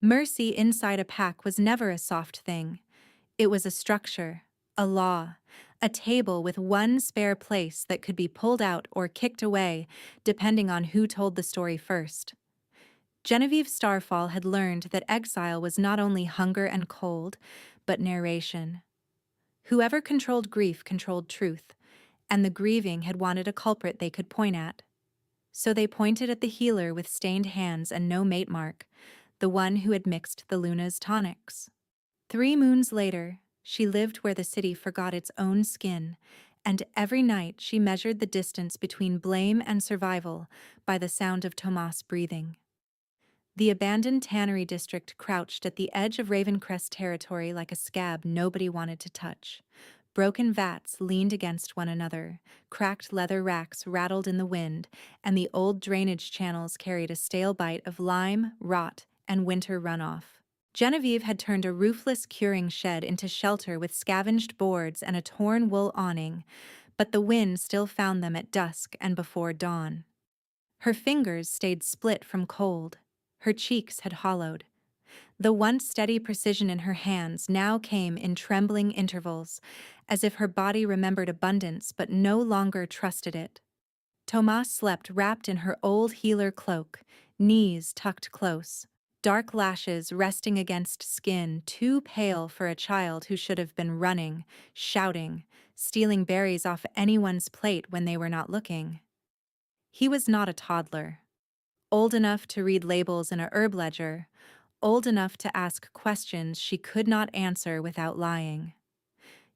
Mercy inside a pack was never a soft thing. It was a structure, a law, a table with one spare place that could be pulled out or kicked away, depending on who told the story first. Genevieve Starfall had learned that exile was not only hunger and cold, but narration. Whoever controlled grief controlled truth, and the grieving had wanted a culprit they could point at. So they pointed at the healer with stained hands and no mate mark, the one who had mixed the Luna's tonics. 3 moons later, she lived where the city forgot its own skin, and every night she measured the distance between blame and survival by the sound of Tomas breathing. The abandoned tannery district crouched at the edge of Ravencrest territory like a scab nobody wanted to touch. Broken vats leaned against one another, cracked leather racks rattled in the wind, and the old drainage channels carried a stale bite of lime, rot, and winter runoff. Genevieve had turned a roofless curing shed into shelter with scavenged boards and a torn wool awning, but the wind still found them at dusk and before dawn. Her fingers stayed split from cold. Her cheeks had hollowed. The once steady precision in her hands now came in trembling intervals, as if her body remembered abundance but no longer trusted it. Tomas slept wrapped in her old healer cloak, knees tucked close, dark lashes resting against skin too pale for a child who should have been running, shouting, stealing berries off anyone's plate when they were not looking. He was not a toddler. Old enough to read labels in a herb ledger, old enough to ask questions she could not answer without lying.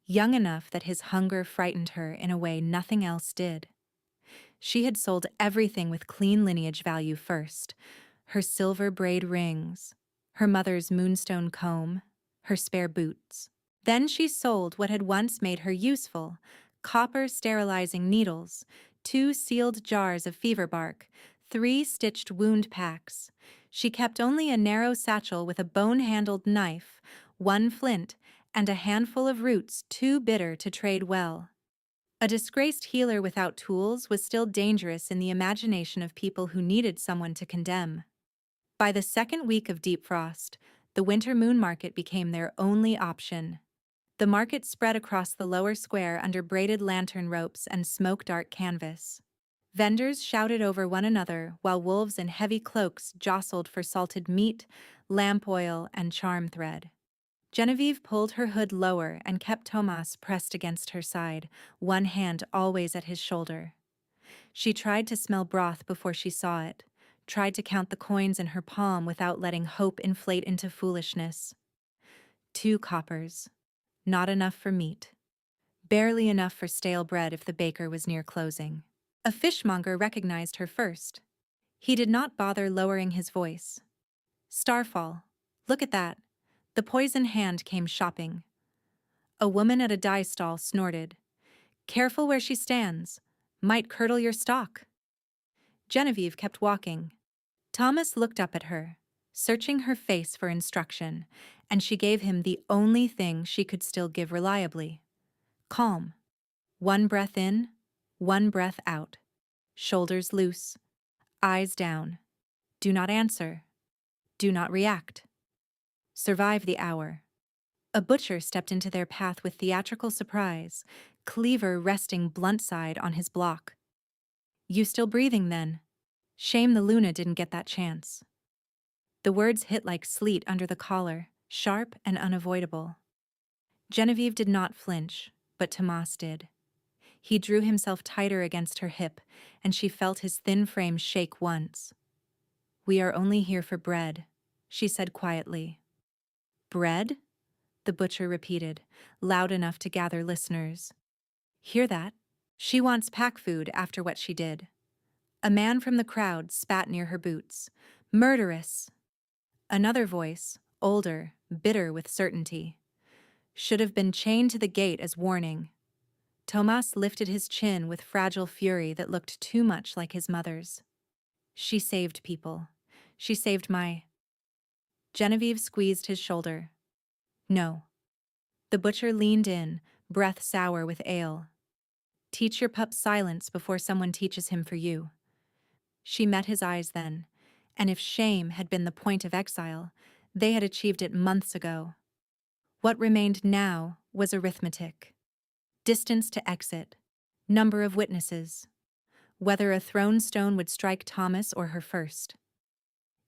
Young enough that his hunger frightened her in a way nothing else did. She had sold everything with clean lineage value first: her silver braid rings, her mother's moonstone comb, her spare boots. Then she sold what had once made her useful: copper sterilizing needles, 2 sealed jars of fever bark, 3 stitched wound packs. She kept only a narrow satchel with a bone-handled knife, 1 flint, and a handful of roots too bitter to trade well. A disgraced healer without tools was still dangerous in the imagination of people who needed someone to condemn. By the second week of deep frost, the winter moon market became their only option. The market spread across the lower square under braided lantern ropes and smoke-dark canvas. Vendors shouted over one another while wolves in heavy cloaks jostled for salted meat, lamp oil, and charm thread. Genevieve pulled her hood lower and kept Tomas pressed against her side, one hand always at his shoulder. She tried to smell broth before she saw it, tried to count the coins in her palm without letting hope inflate into foolishness. 2 coppers. Not enough for meat. Barely enough for stale bread if the baker was near closing. A fishmonger recognized her first. He did not bother lowering his voice. "Starfall, look at that." The poison hand came shopping. A woman at a dye stall snorted. "Careful where she stands. Might curdle your stock." Genevieve kept walking. Thomas looked up at her, searching her face for instruction, and she gave him the only thing she could still give reliably: calm. 1 breath in, 1 breath out. Shoulders loose. Eyes down. Do not answer. Do not react. Survive the hour. A butcher stepped into their path with theatrical surprise, cleaver resting blunt-side on his block. "You still breathing, then? Shame the Luna didn't get that chance." The words hit like sleet under the collar, sharp and unavoidable. Genevieve did not flinch, but Tomas did. He drew himself tighter against her hip, and she felt his thin frame shake once. "We are only here for bread," she said quietly. "Bread?" the butcher repeated, loud enough to gather listeners. "Hear that? She wants pack food after what she did." A man from the crowd spat near her boots. "Murderess!" Another voice, older, bitter with certainty. "Should have been chained to the gate as warning." Tomas lifted his chin with fragile fury that looked too much like his mother's. "She saved people. She saved my—" Genevieve squeezed his shoulder. "No." The butcher leaned in, breath sour with ale. "Teach your pup silence before someone teaches him for you." She met his eyes then, and if shame had been the point of exile, They had achieved it months ago. What remained now was arithmetic. Distance to exit, number of witnesses, whether a thrown stone would strike Thomas or her first.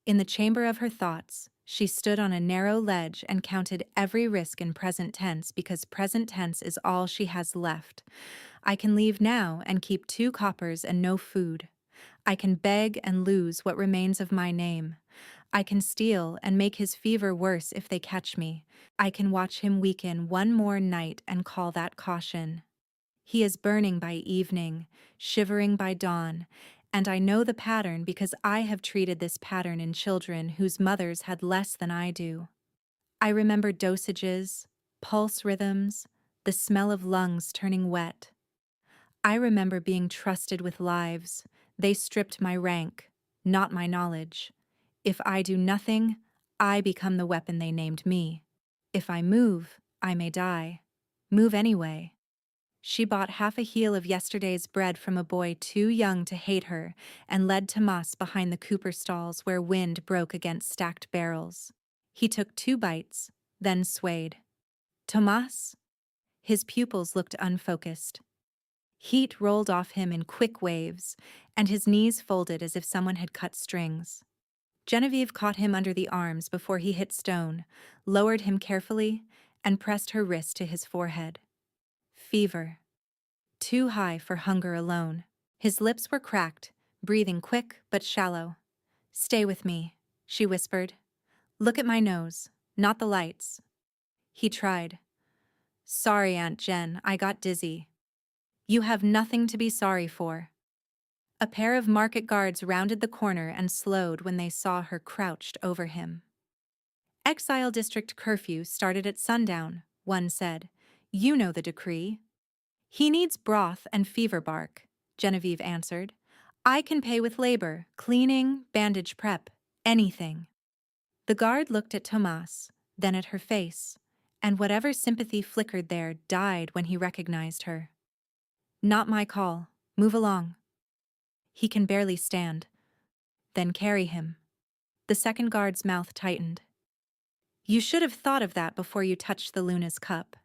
In the chamber of her thoughts, she stood on a narrow ledge and counted every risk in present tense because present tense is all she has left. I can leave now and keep 2 coppers and no food. I can beg and lose what remains of my name. I can steal and make his fever worse if they catch me. I can watch him weaken one more night and call that caution. He is burning by evening, shivering by dawn, and I know the pattern because I have treated this pattern in children whose mothers had less than I do. I remember dosages, pulse rhythms, the smell of lungs turning wet. I remember being trusted with lives. They stripped my rank, not my knowledge. If I do nothing, I become the weapon they named me. If I move, I may die. Move anyway. She bought half a heel of yesterday's bread from a boy too young to hate her and led Tomas behind the cooper stalls where wind broke against stacked barrels. He took 2 bites, then swayed. Tomas? His pupils looked unfocused. Heat rolled off him in quick waves, and his knees folded as if someone had cut strings. Genevieve caught him under the arms before he hit stone, lowered him carefully, and pressed her wrist to his forehead. Fever. Too high for hunger alone. His lips were cracked, breathing quick but shallow. "Stay with me," she whispered. "Look at my nose, not the lights." He tried. "Sorry, Aunt Jen, I got dizzy." "You have nothing to be sorry for." A pair of market guards rounded the corner and slowed when they saw her crouched over him. "Exile district curfew started at sundown," one said. "You know the decree." "He needs broth and fever bark," Genevieve answered. "I can pay with labor, cleaning, bandage prep, anything." The guard looked at Tomas, then at her face, and whatever sympathy flickered there died when he recognized her. "Not my call. Move along." "He can barely stand." "Then carry him." The second guard's mouth tightened. "You should have thought of that before you touched the Luna's cup."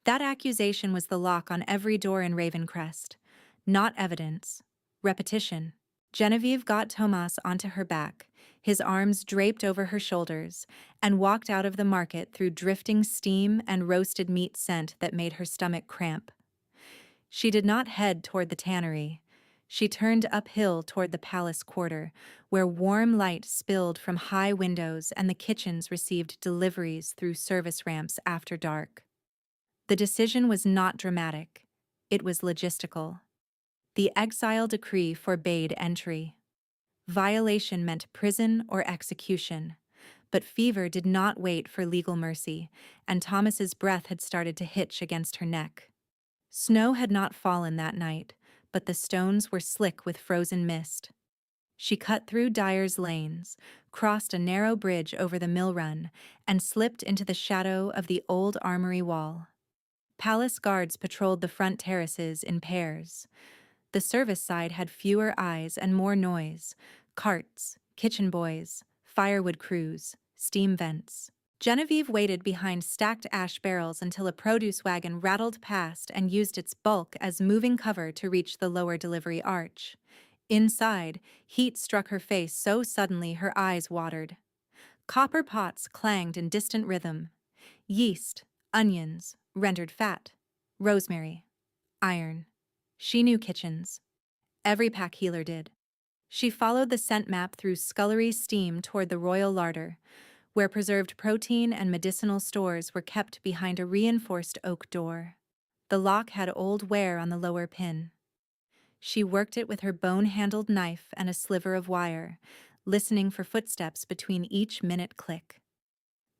That accusation was the lock on every door in Ravencrest. Not evidence. Repetition. Genevieve got Tomas onto her back, his arms draped over her shoulders, and walked out of the market through drifting steam and roasted meat scent that made her stomach cramp. She did not head toward the tannery. She turned uphill toward the palace quarter, where warm light spilled from high windows and the kitchens received deliveries through service ramps after dark. The decision was not dramatic. It was logistical. The exile decree forbade entry. Violation meant prison or execution. But fever did not wait for legal mercy, and Thomas's breath had started to hitch against her neck. Snow had not fallen that night, but the stones were slick with frozen mist. She cut through Dyer's lanes, crossed a narrow bridge over the mill run, and slipped into the shadow of the old armory wall. Palace guards patrolled the front terraces in pairs. The service side had fewer eyes and more noise: carts, kitchen boys, firewood crews, steam vents. Genevieve waited behind stacked ash barrels until a produce wagon rattled past and used its bulk as moving cover to reach the lower delivery arch. Inside, heat struck her face so suddenly her eyes watered. Copper pots clanged in distant rhythm. Yeast, onions, rendered fat, rosemary, iron. She knew kitchens. Every pack healer did. She followed the scent map through scullery steam toward the royal larder, where preserved protein and medicinal stores were kept behind a reinforced oak door. The lock had old wear on the lower pin. She worked it with her bone-handled knife and a sliver of wire, listening for footsteps between each minute click.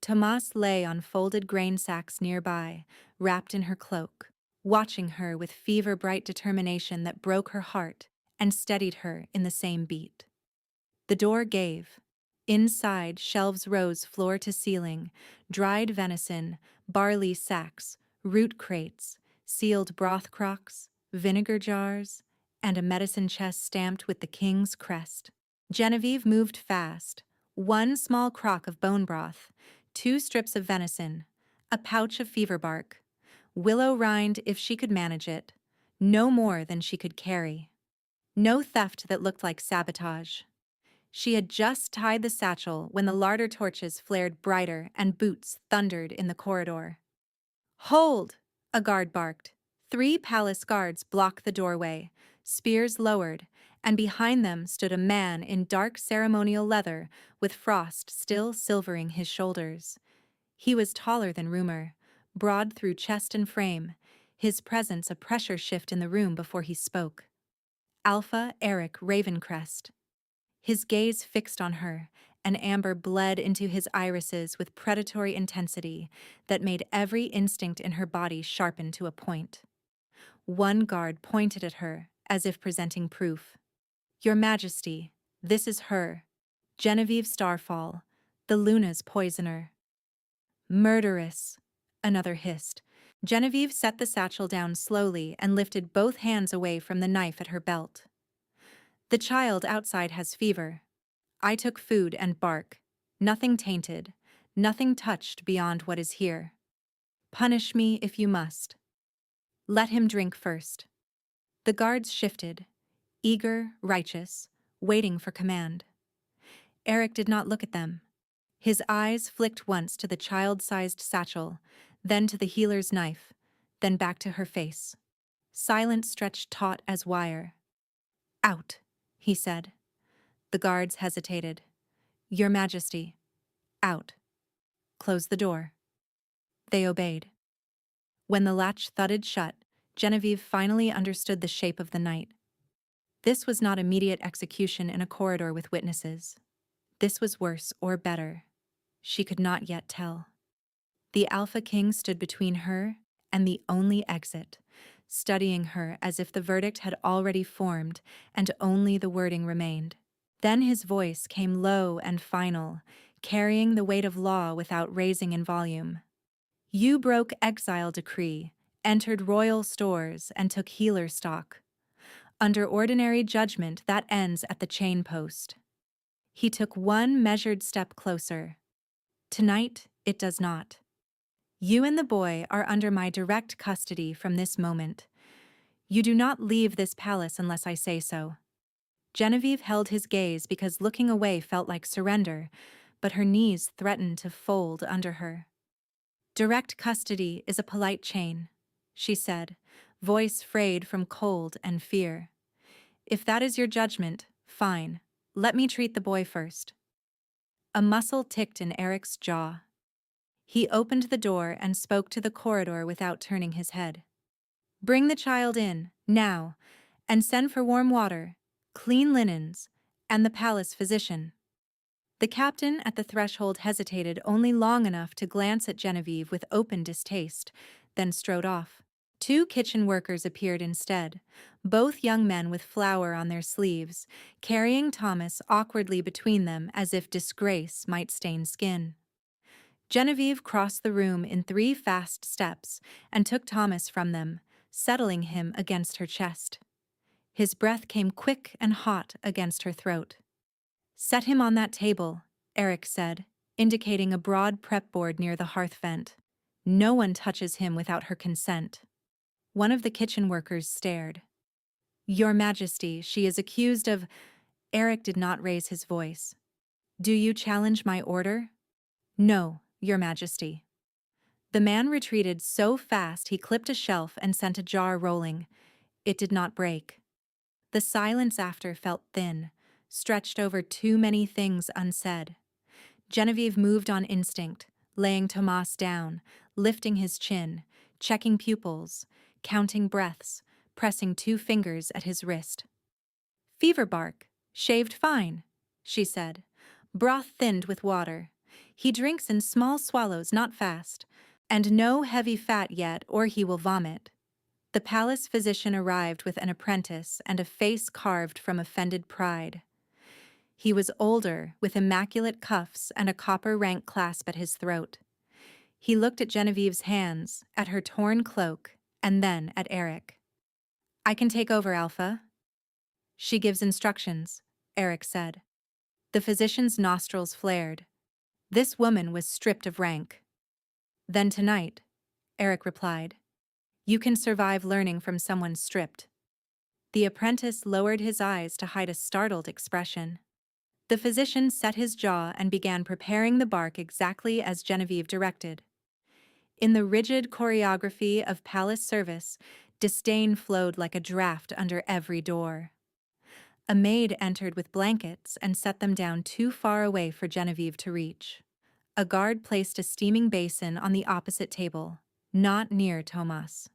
Tomas lay on folded grain sacks nearby, wrapped in her cloak, watching her with fever-bright determination that broke her heart and steadied her in the same beat. The door gave. Inside, shelves rose floor to ceiling: dried venison, barley sacks, root crates, sealed broth crocks, vinegar jars, and a medicine chest stamped with the king's crest. Genevieve moved fast, one small crock of bone broth, 2 strips of venison, a pouch of fever bark, willow rind if she could manage it, no more than she could carry. No theft that looked like sabotage. She had just tied the satchel when the larder torches flared brighter and boots thundered in the corridor. "Hold!" a guard barked. 3 palace guards blocked the doorway, spears lowered, and behind them stood a man in dark ceremonial leather with frost still silvering his shoulders. He was taller than Rumor, broad through chest and frame, his presence a pressure shift in the room before he spoke. Alpha Eric Ravencrest. His gaze fixed on her, and amber bled into his irises with predatory intensity that made every instinct in her body sharpen to a point. One guard pointed at her, as if presenting proof. "Your Majesty, this is her, Genevieve Starfall, the Luna's poisoner." "Murderess," another hissed. Genevieve set the satchel down slowly and lifted both hands away from the knife at her belt. "The child outside has fever. I took food and bark. Nothing tainted, nothing touched beyond what is here. Punish me if you must. Let him drink first." The guards shifted, eager, righteous, waiting for command. Eric did not look at them. His eyes flicked once to the child-sized satchel, then to the healer's knife, then back to her face. Silence stretched taut as wire. "Out," he said. The guards hesitated. "Your Majesty." "Out. Close the door." They obeyed. When the latch thudded shut, Genevieve finally understood the shape of the night. This was not immediate execution in a corridor with witnesses. This was worse or better. She could not yet tell. The Alpha King stood between her and the only exit, studying her as if the verdict had already formed and only the wording remained. Then his voice came low and final, carrying the weight of law without raising in volume. "You broke exile decree, entered royal stores, and took healer stock. Under ordinary judgment, that ends at the chain post." He took one measured step closer. "Tonight, it does not. You and the boy are under my direct custody from this moment. You do not leave this palace unless I say so." Genevieve held his gaze because looking away felt like surrender, but her knees threatened to fold under her. "Direct custody is a polite chain," she said, voice frayed from cold and fear. "If that is your judgment, fine. Let me treat the boy first." A muscle ticked in Eric's jaw. He opened the door and spoke to the corridor without turning his head. "Bring the child in, now, and send for warm water, clean linens, and the palace physician." The captain at the threshold hesitated only long enough to glance at Genevieve with open distaste, then strode off. 2 kitchen workers appeared instead, both young men with flour on their sleeves, carrying Thomas awkwardly between them as if disgrace might stain skin. Genevieve crossed the room in 3 fast steps and took Thomas from them, settling him against her chest. His breath came quick and hot against her throat. "Set him on that table," Eric said, indicating a broad prep board near the hearth vent. "No one touches him without her consent." One of the kitchen workers stared. "Your Majesty, she is accused of—" Eric did not raise his voice. "Do you challenge my order?" "No, Your Majesty." The man retreated so fast he clipped a shelf and sent a jar rolling. It did not break. The silence after felt thin, stretched over too many things unsaid. Genevieve moved on instinct, laying Tomas down, lifting his chin, checking pupils, counting breaths, pressing 2 fingers at his wrist. "Fever bark, shaved fine," she said. "Broth thinned with water. He drinks in small swallows, not fast. And no heavy fat yet, or he will vomit." The palace physician arrived with an apprentice and a face carved from offended pride. He was older, with immaculate cuffs and a copper rank clasp at his throat. He looked at Genevieve's hands, at her torn cloak, and then at Eric. "I can take over, Alpha." "She gives instructions," Eric said. The physician's nostrils flared. This woman was stripped of rank. Then tonight, Eric replied, you can survive learning from someone stripped. The apprentice lowered his eyes to hide a startled expression. The physician set his jaw and began preparing the bark exactly as Genevieve directed. In the rigid choreography of palace service, disdain flowed like a draft under every door. A maid entered with blankets and set them down too far away for Genevieve to reach. A guard placed a steaming basin on the opposite table, not near Tomas.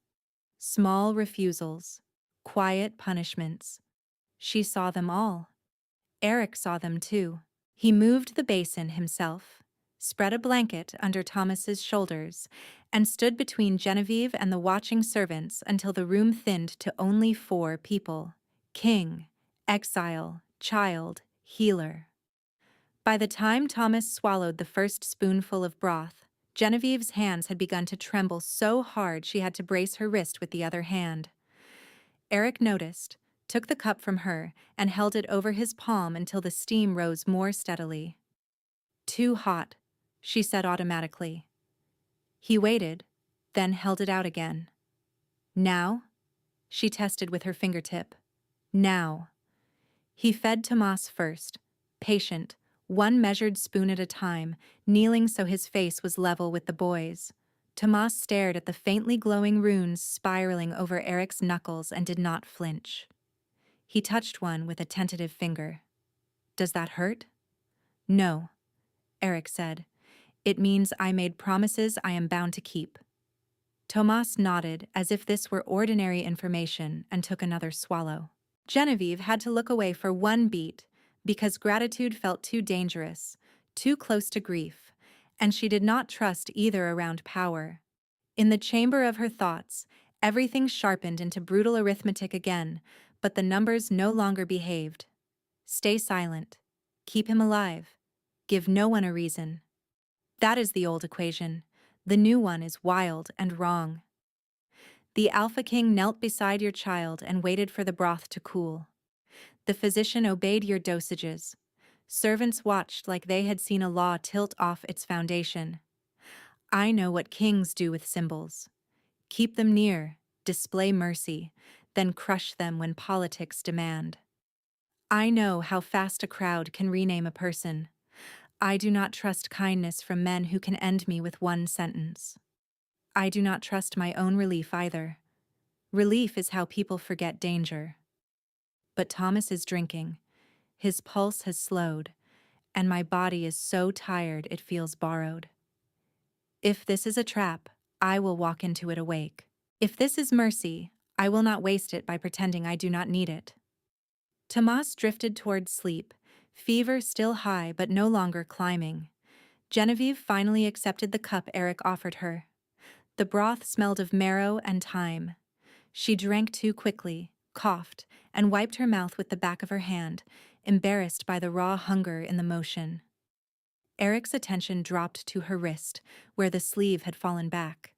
Small refusals, quiet punishments. She saw them all. Eric saw them too. He moved the basin himself, spread a blanket under Thomas's shoulders, and stood between Genevieve and the watching servants until the room thinned to only 4 people: king, exile, child, healer. By the time Thomas swallowed the first spoonful of broth, Genevieve's hands had begun to tremble so hard she had to brace her wrist with the other hand. Eric noticed, took the cup from her, and held it over his palm until the steam rose more steadily. Too hot, she said automatically. He waited, then held it out again. Now? She tested with her fingertip. Now. He fed Tomas first, patient, 1 measured spoon at a time, kneeling so his face was level with the boy's. Tomas stared at the faintly glowing runes spiraling over Eric's knuckles and did not flinch. He touched one with a tentative finger. Does that hurt? No, Eric said. It means I made promises I am bound to keep. Tomas nodded as if this were ordinary information and took another swallow. Genevieve had to look away for 1 beat because gratitude felt too dangerous, too close to grief, and she did not trust either around power. In the chamber of her thoughts, everything sharpened into brutal arithmetic again, but the numbers no longer behaved. Stay silent. Keep him alive. Give no one a reason. That is the old equation. The new one is wild and wrong. The Alpha King knelt beside your child and waited for the broth to cool. The physician obeyed your dosages. Servants watched like they had seen a law tilt off its foundation. I know what kings do with symbols. Keep them near, display mercy, then crush them when politics demand. I know how fast a crowd can rename a person. I do not trust kindness from men who can end me with 1 sentence. I do not trust my own relief either. Relief is how people forget danger. But Thomas is drinking. His pulse has slowed, and my body is so tired it feels borrowed. If this is a trap, I will walk into it awake. If this is mercy, I will not waste it by pretending I do not need it. Tomas drifted toward sleep, fever still high but no longer climbing. Genevieve finally accepted the cup Eric offered her. The broth smelled of marrow and thyme. She drank too quickly, coughed, and wiped her mouth with the back of her hand, embarrassed by the raw hunger in the motion. Eric's attention dropped to her wrist, where the sleeve had fallen back.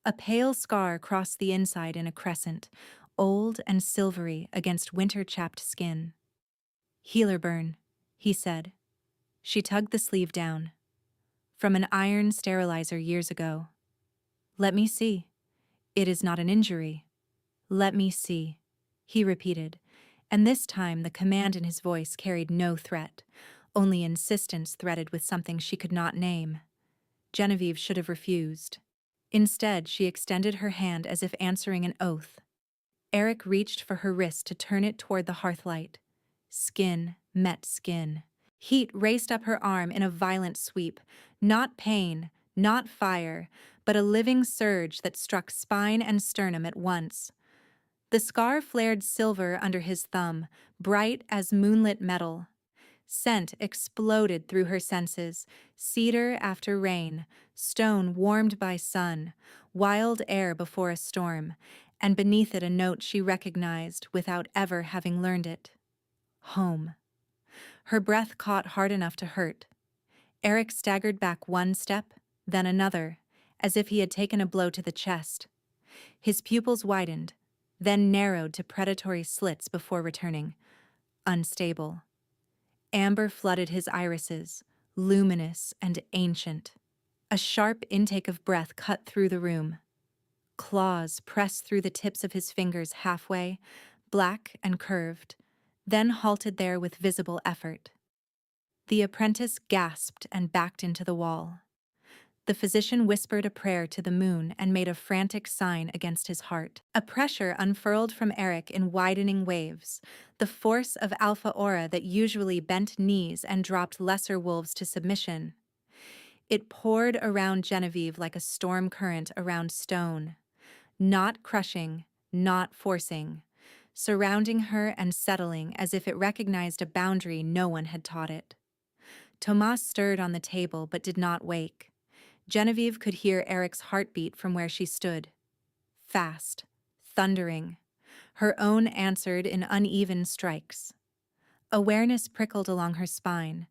A pale scar crossed the inside in a crescent, old and silvery against winter-chapped skin. Healer burn, he said. She tugged the sleeve down. From an iron sterilizer years ago. Let me see. It is not an injury. Let me see, he repeated, and this time the command in his voice carried no threat, only insistence threaded with something she could not name. Genevieve should have refused. Instead, she extended her hand as if answering an oath. Eric reached for her wrist to turn it toward the hearthlight. Skin met skin. Heat raced up her arm in a violent sweep, not pain, not fire, but a living surge that struck spine and sternum at once. The scar flared silver under his thumb, bright as moonlit metal. Scent exploded through her senses, cedar after rain, stone warmed by sun, wild air before a storm, and beneath it a note she recognized without ever having learned it. Home. Her breath caught hard enough to hurt. Eric staggered back 1 step, then another, as if he had taken a blow to the chest. His pupils widened, then narrowed to predatory slits before returning. Unstable. Amber flooded his irises, luminous and ancient. A sharp intake of breath cut through the room. Claws pressed through the tips of his fingers halfway, black and curved, then halted there with visible effort. The apprentice gasped and backed into the wall. The physician whispered a prayer to the moon and made a frantic sign against his heart. A pressure unfurled from Eric in widening waves, the force of alpha aura that usually bent knees and dropped lesser wolves to submission. It poured around Genevieve like a storm current around stone, not crushing, not forcing, surrounding her and settling as if it recognized a boundary no one had taught it. Tomas stirred on the table but did not wake. Genevieve could hear Eric's heartbeat from where she stood. Fast, thundering. Her own answered in uneven strikes. Awareness prickled along her spine,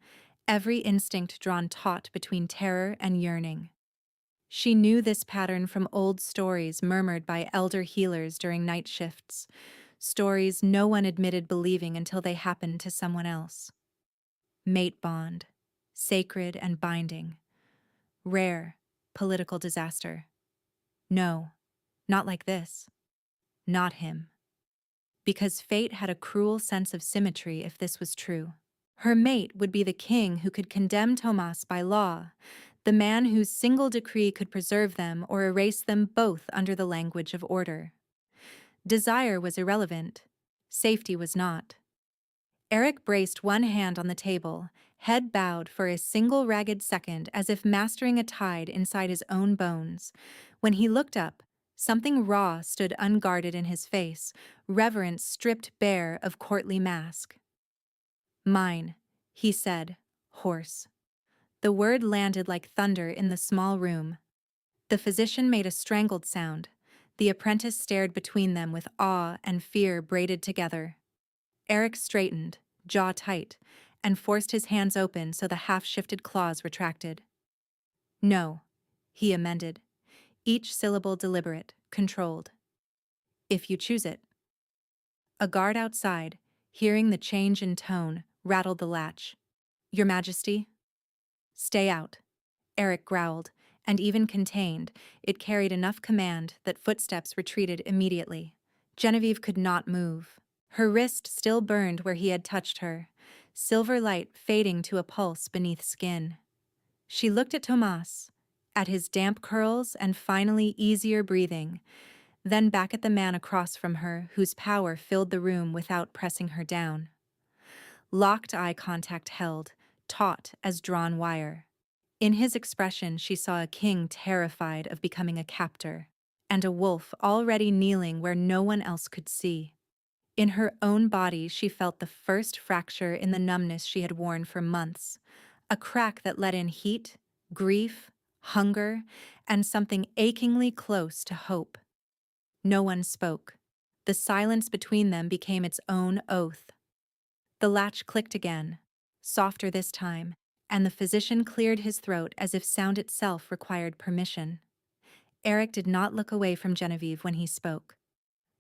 every instinct drawn taut between terror and yearning. She knew this pattern from old stories murmured by elder healers during night shifts, stories no one admitted believing until they happened to someone else. Mate bond, sacred and binding. Rare, political disaster. No, not like this. Not him. Because fate had a cruel sense of symmetry if this was true. Her mate would be the king who could condemn Tomas by law, the man whose single decree could preserve them or erase them both under the language of order. Desire was irrelevant. Safety was not. Eric braced one hand on the table, head bowed for a single ragged second as if mastering a tide inside his own bones. When he looked up, something raw stood unguarded in his face, reverence stripped bare of courtly mask. Mine, he said, hoarse. The word landed like thunder in the small room. The physician made a strangled sound. The apprentice stared between them with awe and fear braided together. Eric straightened, jaw tight, and forced his hands open so the half-shifted claws retracted. No, he amended, each syllable deliberate, controlled. If you choose it. A guard outside, hearing the change in tone, rattled the latch. Your Majesty? Stay out, Eric growled, and even contained, it carried enough command that footsteps retreated immediately. Genevieve could not move. Her wrist still burned where he had touched her, silver light fading to a pulse beneath skin. She looked at Tomas, at his damp curls and finally easier breathing, then back at the man across from her whose power filled the room without pressing her down. Locked eye contact held, taut as drawn wire. In his expression she saw a king terrified of becoming a captor, and a wolf already kneeling where no one else could see. In her own body she felt the first fracture in the numbness she had worn for months, a crack that let in heat, grief, hunger, and something achingly close to hope. No one spoke. The silence between them became its own oath. The latch clicked again, softer this time, and the physician cleared his throat as if sound itself required permission. Eric did not look away from Genevieve when he spoke.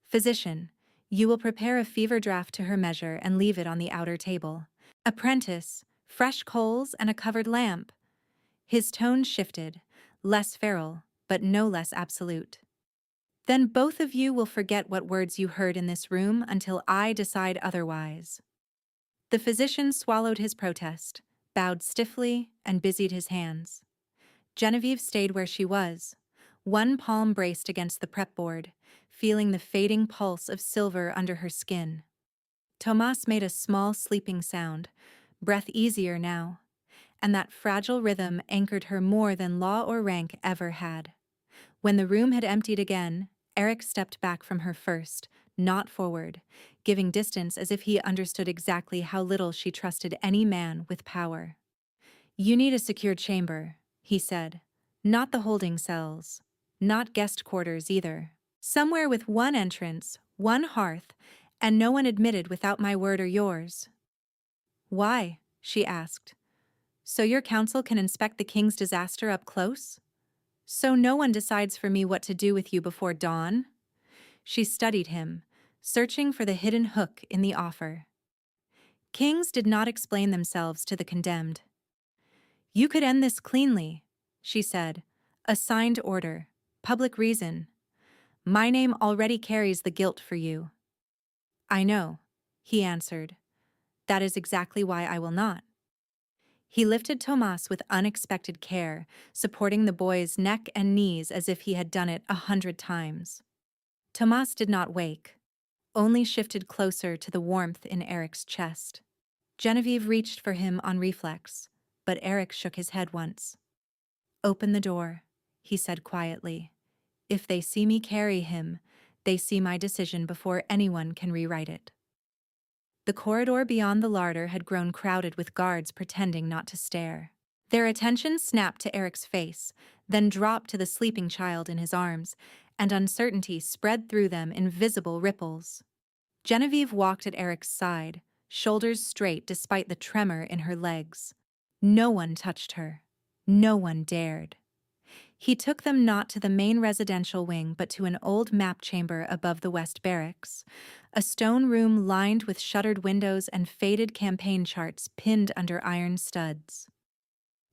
Physician, you will prepare a fever draft to her measure and leave it on the outer table. Apprentice, fresh coals and a covered lamp. His tone shifted, less feral, but no less absolute. Then both of you will forget what words you heard in this room until I decide otherwise. The physician swallowed his protest, bowed stiffly, and busied his hands. Genevieve stayed where she was, one palm braced against the prep board, feeling the fading pulse of silver under her skin. Tomas made a small sleeping sound, breath easier now, and that fragile rhythm anchored her more than law or rank ever had. When the room had emptied again, Eric stepped back from her first, not forward, giving distance as if he understood exactly how little she trusted any man with power. You need a secure chamber, he said. Not the holding cells. Not guest quarters either. Somewhere with one entrance, one hearth, and no one admitted without my word or yours. Why? She asked. So your council can inspect the king's disaster up close? So no one decides for me what to do with you before dawn? She studied him, searching for the hidden hook in the offer. Kings did not explain themselves to the condemned. You could end this cleanly, she said. A signed order. Public reason. My name already carries the guilt for you. I know, he answered. That is exactly why I will not. He lifted Tomas with unexpected care, supporting the boy's neck and knees as if he had done it 100 times. Tomas did not wake, only shifted closer to the warmth in Eric's chest. Genevieve reached for him on reflex, but Eric shook his head once. Open the door, he said quietly. If they see me carry him, they see my decision before anyone can rewrite it. The corridor beyond the larder had grown crowded with guards pretending not to stare. Their attention snapped to Eric's face, then dropped to the sleeping child in his arms, and uncertainty spread through them in visible ripples. Genevieve walked at Eric's side, shoulders straight despite the tremor in her legs. No one touched her. No one dared. He took them not to the main residential wing but to an old map chamber above the West Barracks, a stone room lined with shuttered windows and faded campaign charts pinned under iron studs.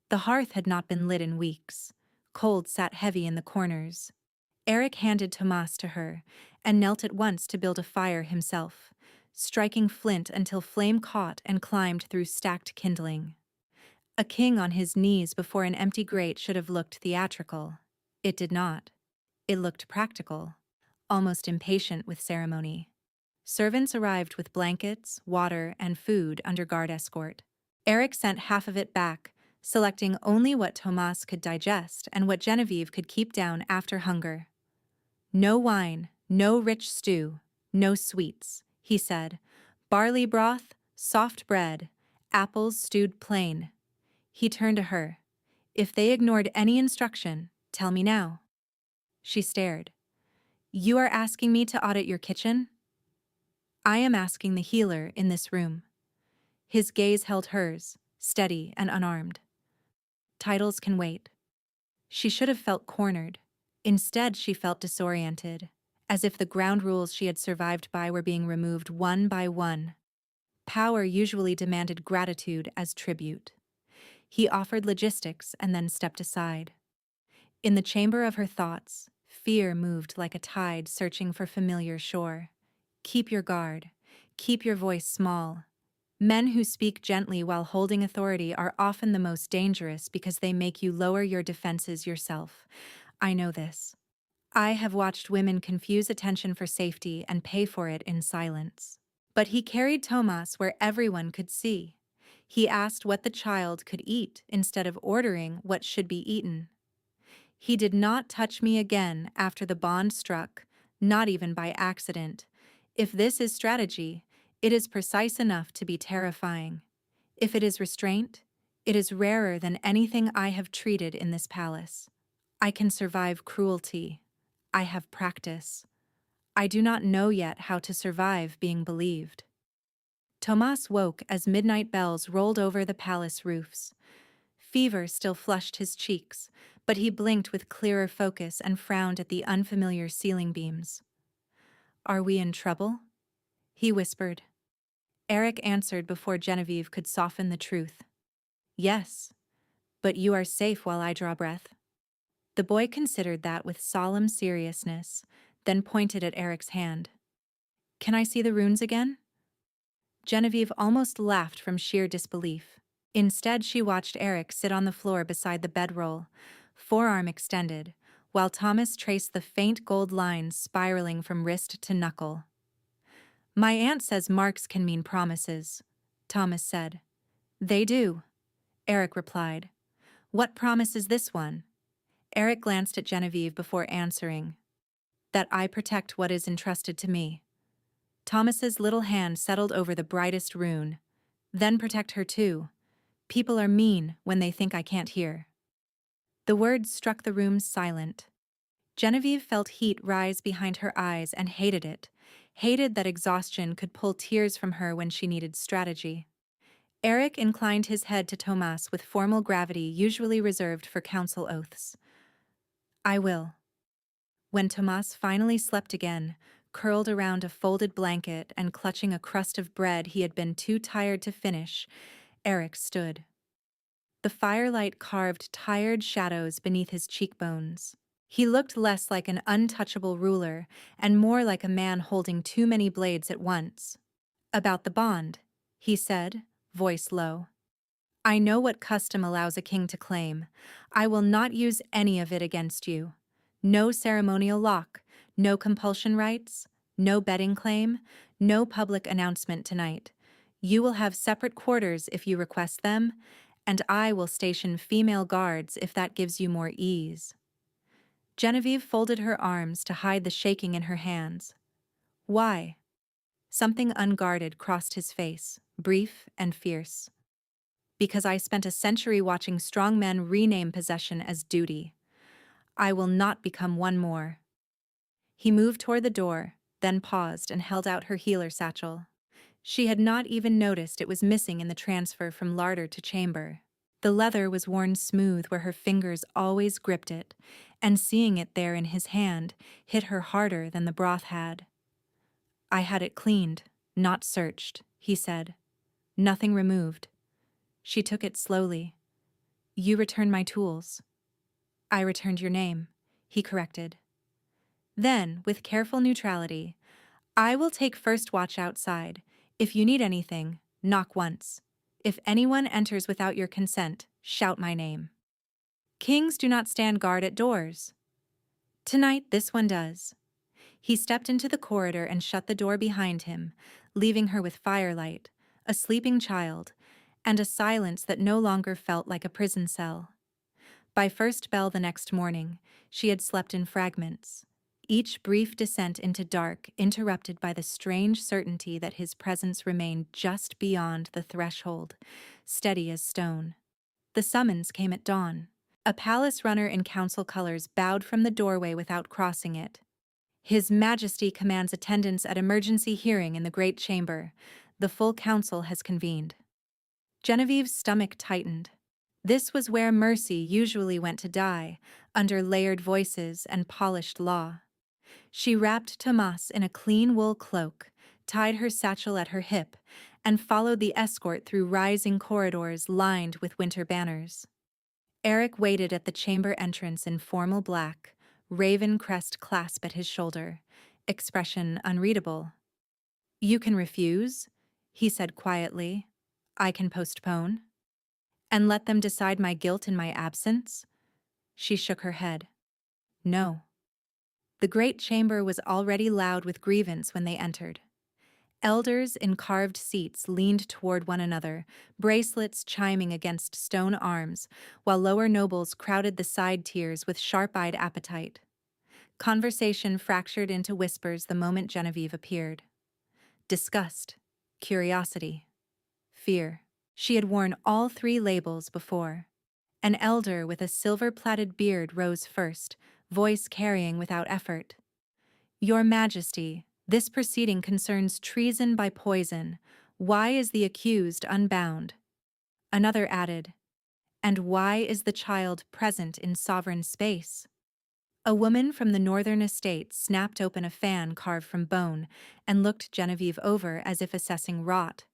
The hearth had not been lit in weeks. Cold sat heavy in the corners. Eric handed Tomas to her and knelt at once to build a fire himself, striking flint until flame caught and climbed through stacked kindling. A king on his knees before an empty grate should have looked theatrical. It did not. It looked practical, almost impatient with ceremony. Servants arrived with blankets, water, and food under guard escort. Eric sent half of it back, selecting only what Tomas could digest and what Genevieve could keep down after hunger. No wine, no rich stew, no sweets, he said. Barley broth, soft bread, apples stewed plain. He turned to her. If they ignored any instruction, tell me now. She stared. You are asking me to audit your kitchen? I am asking the healer in this room. His gaze held hers, steady and unarmed. Titles can wait. She should have felt cornered. Instead, she felt disoriented, as if the ground rules she had survived by were being removed one by one. Power usually demanded gratitude as tribute. He offered logistics and then stepped aside. In the chamber of her thoughts, fear moved like a tide searching for familiar shore. Keep your guard. Keep your voice small. Men who speak gently while holding authority are often the most dangerous because they make you lower your defenses yourself. I know this. I have watched women confuse attention for safety and pay for it in silence. But he carried Tomas where everyone could see. He asked what the child could eat instead of ordering what should be eaten. He did not touch me again after the bond struck, not even by accident. If this is strategy, it is precise enough to be terrifying. If it is restraint, it is rarer than anything I have treated in this palace. I can survive cruelty. I have practice. I do not know yet how to survive being believed. Tomas woke as midnight bells rolled over the palace roofs. Fever still flushed his cheeks, but he blinked with clearer focus and frowned at the unfamiliar ceiling beams. Are we in trouble? He whispered. Eric answered before Genevieve could soften the truth. Yes, but you are safe while I draw breath. The boy considered that with solemn seriousness, then pointed at Eric's hand. Can I see the runes again? Genevieve almost laughed from sheer disbelief. Instead, she watched Eric sit on the floor beside the bedroll, forearm extended, while Thomas traced the faint gold lines spiraling from wrist to knuckle. My aunt says marks can mean promises, Thomas said. They do, Eric replied. What promise is this one? Eric glanced at Genevieve before answering. That I protect what is entrusted to me. Thomas's little hand settled over the brightest rune. Then protect her too. People are mean when they think I can't hear. The words struck the room silent. Genevieve felt heat rise behind her eyes and hated it, hated that exhaustion could pull tears from her when she needed strategy. Eric inclined his head to Tomas with formal gravity usually reserved for council oaths. I will. When Tomas finally slept again, curled around a folded blanket and clutching a crust of bread he had been too tired to finish, Eric stood. The firelight carved tired shadows beneath his cheekbones. He looked less like an untouchable ruler and more like a man holding too many blades at once. "About the bond," he said, voice low. "I know what custom allows a king to claim. I will not use any of it against you. No ceremonial lock, no compulsion rights, no betting claim, no public announcement tonight. You will have separate quarters if you request them, and I will station female guards if that gives you more ease." Genevieve folded her arms to hide the shaking in her hands. "Why?" Something unguarded crossed his face, brief and fierce. "Because I spent a century watching strong men rename possession as duty. I will not become one more." He moved toward the door, then paused and held out her healer satchel. She had not even noticed it was missing in the transfer from larder to chamber. The leather was worn smooth where her fingers always gripped it, and seeing it there in his hand hit her harder than the broth had. "I had it cleaned, not searched," he said. "Nothing removed." She took it slowly. "You returned my tools." "I returned your name," he corrected. Then, with careful neutrality, "I will take first watch outside. If you need anything, knock once. If anyone enters without your consent, shout my name. Kings do not stand guard at doors. Tonight, this one does." He stepped into the corridor and shut the door behind him, leaving her with firelight, a sleeping child, and a silence that no longer felt like a prison cell. By first bell the next morning, she had slept in fragments, each brief descent into dark interrupted by the strange certainty that his presence remained just beyond the threshold, steady as stone. The summons came at dawn. A palace runner in council colors bowed from the doorway without crossing it. "His Majesty commands attendance at emergency hearing in the Great Chamber. The full council has convened." Genevieve's stomach tightened. This was where Mercy usually went to die, under layered voices and polished law. She wrapped Tomas in a clean wool cloak, tied her satchel at her hip, and followed the escort through rising corridors lined with winter banners. Eric waited at the chamber entrance in formal black, raven crest clasp at his shoulder, expression unreadable. "You can refuse," he said quietly. "I can postpone." "And let them decide my guilt in my absence?" She shook her head. "No." The great chamber was already loud with grievance when they entered. Elders in carved seats leaned toward one another, bracelets chiming against stone arms, while lower nobles crowded the side tiers with sharp-eyed appetite. Conversation fractured into whispers the moment Genevieve appeared. Disgust, curiosity, fear. She had worn all three labels before. An elder with a silver-plaited beard rose first, voice carrying without effort. "Your Majesty, this proceeding concerns treason by poison. Why is the accused unbound?" Another added, "And why is the child present in sovereign space?" A woman from the northern estate snapped open a fan carved from bone and looked Genevieve over as if assessing rot.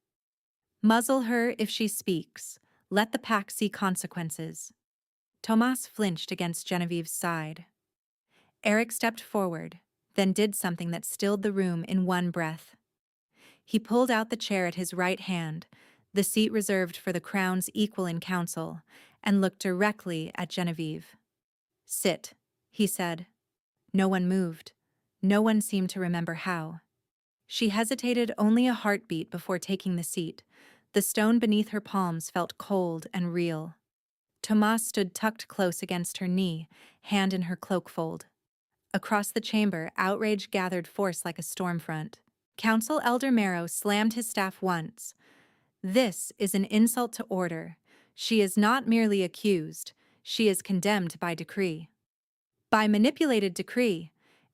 "Muzzle her if she speaks. Let the pack see consequences." Tomas flinched against Genevieve's side. Eric stepped forward, then did something that stilled the room in one breath. He pulled out the chair at his right hand, the seat reserved for the crown's equal in council, and looked directly at Genevieve. "Sit," he said. No one moved. No one seemed to remember how. She hesitated only a heartbeat before taking the seat. The stone beneath her palms felt cold and real. Tomas stood tucked close against her knee, hand in her cloak fold. Across the chamber, outrage gathered force like a storm front. Council Elder Marrow slammed his staff once. "This is an insult to order. She is not merely accused, she is condemned by decree." "By manipulated decree,"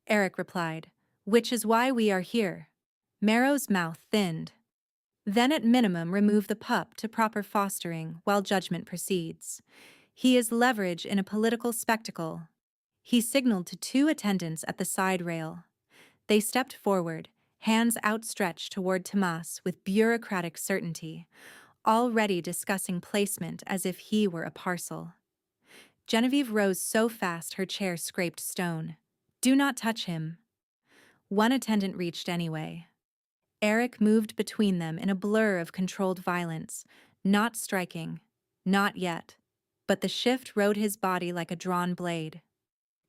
Eric replied, "which is why we are here." Marrow's mouth thinned. "Then at minimum remove the pup to proper fostering while judgment proceeds. He is leverage in a political spectacle." He signaled to two attendants at the side rail. They stepped forward, hands outstretched toward Tomas with bureaucratic certainty, already discussing placement as if he were a parcel. Genevieve rose so fast her chair scraped stone. "Do not touch him." One attendant reached anyway. Eric moved between them in a blur of controlled violence, not striking, not yet, but the shift rode his body like a drawn blade.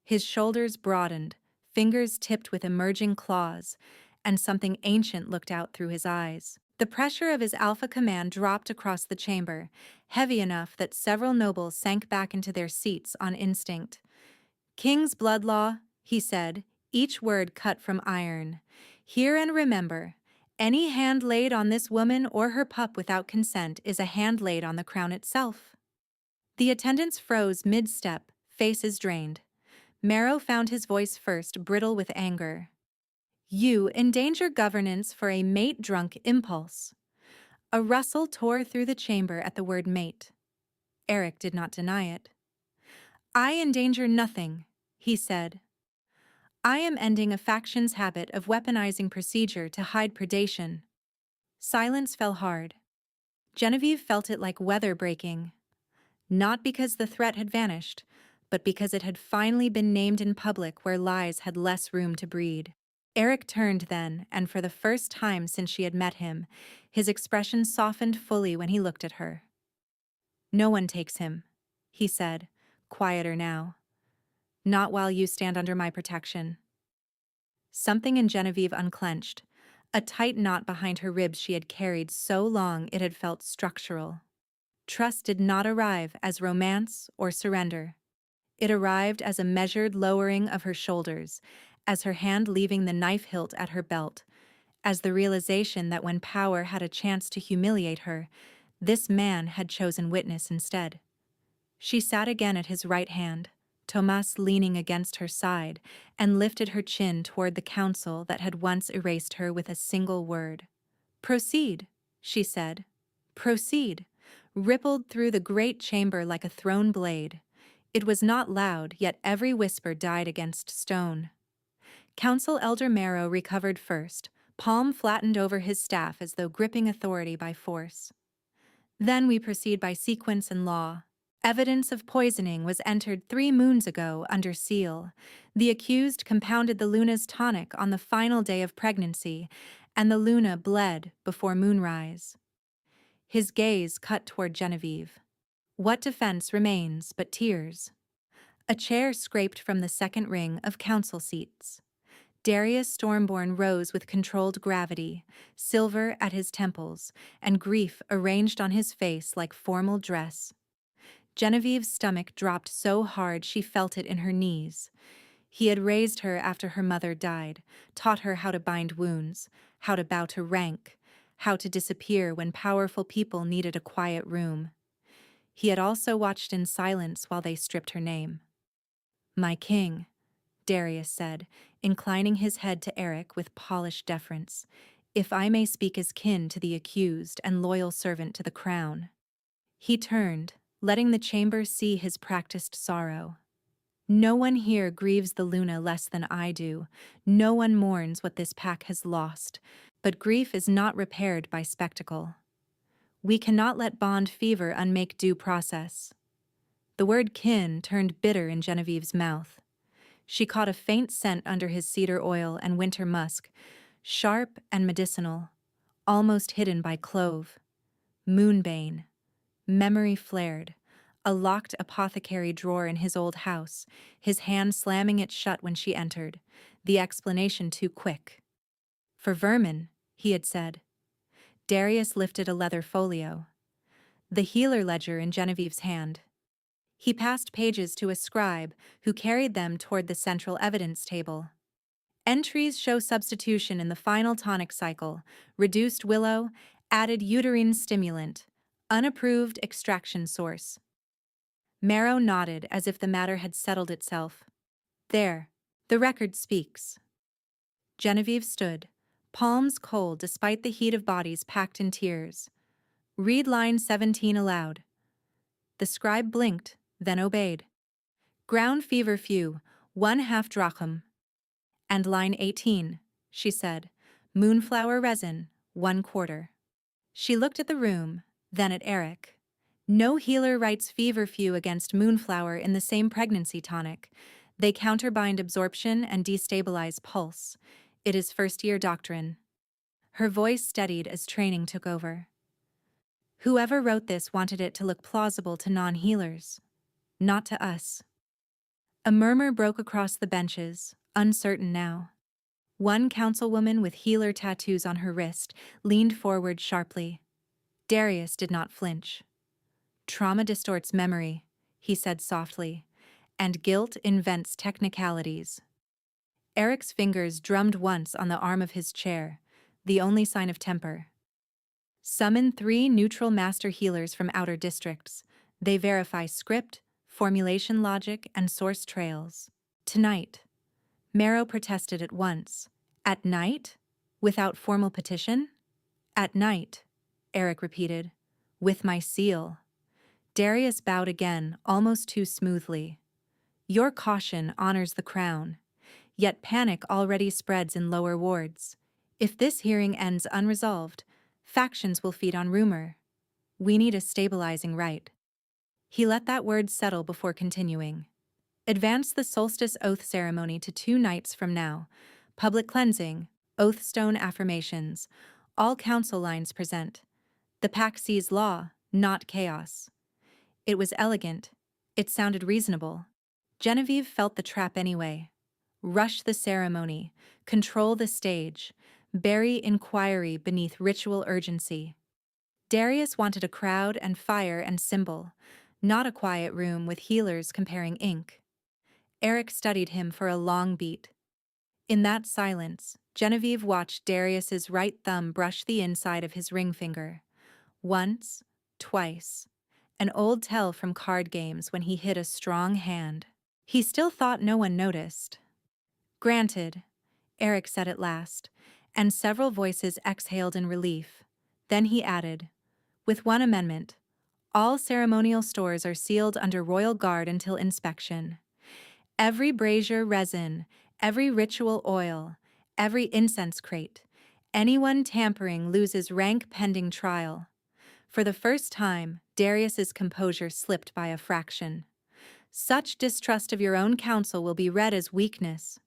His shoulders broadened, fingers tipped with emerging claws, and something ancient looked out through his eyes. The pressure of his alpha command dropped across the chamber, heavy enough that several nobles sank back into their seats on instinct. "King's blood law," he said, each word cut from iron. "Hear and remember, any hand laid on this woman or her pup without consent is a hand laid on the crown itself." The attendants froze mid-step, faces drained. Marrow found his voice first brittle with anger. "You endanger governance for a mate-drunk impulse." A rustle tore through the chamber at the word mate. Eric did not deny it. "I endanger nothing," he said. "I am ending a faction's habit of weaponizing procedure to hide predation." Silence fell hard. Genevieve felt it like weather breaking. Not because the threat had vanished, but because it had finally been named in public where lies had less room to breed. Eric turned then, and for the first time since she had met him, his expression softened fully when he looked at her. "No one takes him," he said, quieter now. "Not while you stand under my protection." Something in Genevieve unclenched, a tight knot behind her ribs she had carried so long it had felt structural. Trust did not arrive as romance or surrender. It arrived as a measured lowering of her shoulders, as her hand leaving the knife hilt at her belt, as the realization that when power had a chance to humiliate her, this man had chosen witness instead. She sat again at his right hand, Tomas leaning against her side, and lifted her chin toward the council that had once erased her with a single word. "Proceed," she said. "Proceed," rippled through the great chamber like a thrown blade. It was not loud, yet every whisper died against stone. Council Elder Marrow recovered first, palm flattened over his staff as though gripping authority by force. "Then we proceed by sequence and law. Evidence of poisoning was entered 3 moons ago under seal. The accused compounded the Luna's tonic on the final day of pregnancy, and the Luna bled before moonrise." His gaze cut toward Genevieve. What defense remains but tears? A chair scraped from the second ring of council seats. Darius Stormborn rose with controlled gravity, silver at his temples, and grief arranged on his face like formal dress. Genevieve's stomach dropped so hard she felt it in her knees. He had raised her after her mother died, taught her how to bind wounds, how to bow to rank, how to disappear when powerful people needed a quiet room. He had also watched in silence while they stripped her name. "My king," Darius said, inclining his head to Eric with polished deference, "if I may speak as kin to the accused and loyal servant to the crown." He turned, letting the chamber see his practiced sorrow. "No one here grieves the Luna less than I do. No one mourns what this pack has lost. But grief is not repaired by spectacle. We cannot let bond fever unmake due process." The word kin turned bitter in Genevieve's mouth. She caught a faint scent under his cedar oil and winter musk, sharp and medicinal, almost hidden by clove. Moonbane. Memory flared. A locked apothecary drawer in his old house, his hand slamming it shut when she entered, the explanation too quick. "For vermin," he had said. Darius lifted a leather folio. The healer ledger in Genevieve's hand. He passed pages to a scribe, who carried them toward the central evidence table. Entries show substitution in the final tonic cycle, reduced willow, added uterine stimulant, unapproved extraction source. Marrow nodded as if the matter had settled itself. "There, the record speaks." Genevieve stood, palms cold despite the heat of bodies packed in tears. "Read line 17 aloud." The scribe blinked, then obeyed. "Ground fever few, 1/2 drachm." And line 18. she said. Moonflower resin, 1/4. She looked at the room, then at Eric. No healer writes feverfew against moonflower in the same pregnancy tonic. They counterbind absorption and destabilize pulse. It is first-year doctrine. Her voice steadied as training took over. Whoever wrote this wanted it to look plausible to non-healers, not to us. A murmur broke across the benches, uncertain now. One councilwoman with healer tattoos on her wrist leaned forward sharply. Darius did not flinch. Trauma distorts memory, he said softly, and guilt invents technicalities. Eric's fingers drummed once on the arm of his chair, the only sign of temper. Summon 3 neutral master healers from outer districts. They verify script, formulation logic, and source trails. Tonight. Marrow protested at once. At night? Without formal petition? At night, Eric repeated. With my seal. Darius bowed again, almost too smoothly. Your caution honors the crown. Yet panic already spreads in lower wards. If this hearing ends unresolved, factions will feed on rumor. We need a stabilizing rite. He let that word settle before continuing. Advance the solstice oath ceremony to 2 nights from now. Public cleansing, oathstone affirmations, all council lines present. The pack sees law, not chaos. It was elegant. It sounded reasonable. Genevieve felt the trap anyway. Rush the ceremony, control the stage, bury inquiry beneath ritual urgency. Darius wanted a crowd and fire and symbol, not a quiet room with healers comparing ink. Eric studied him for a long beat. In that silence, Genevieve watched Darius's right thumb brush the inside of his ring finger. Once, twice. An old tell from card games when he hit a strong hand. He still thought no one noticed. Granted, Eric said at last, and several voices exhaled in relief. Then he added, with one amendment, all ceremonial stores are sealed under royal guard until inspection. Every brazier resin, every ritual oil, every incense crate, anyone tampering loses rank pending trial. For the first time, Darius's composure slipped by a fraction. Such distrust of your own counsel will be read as weakness.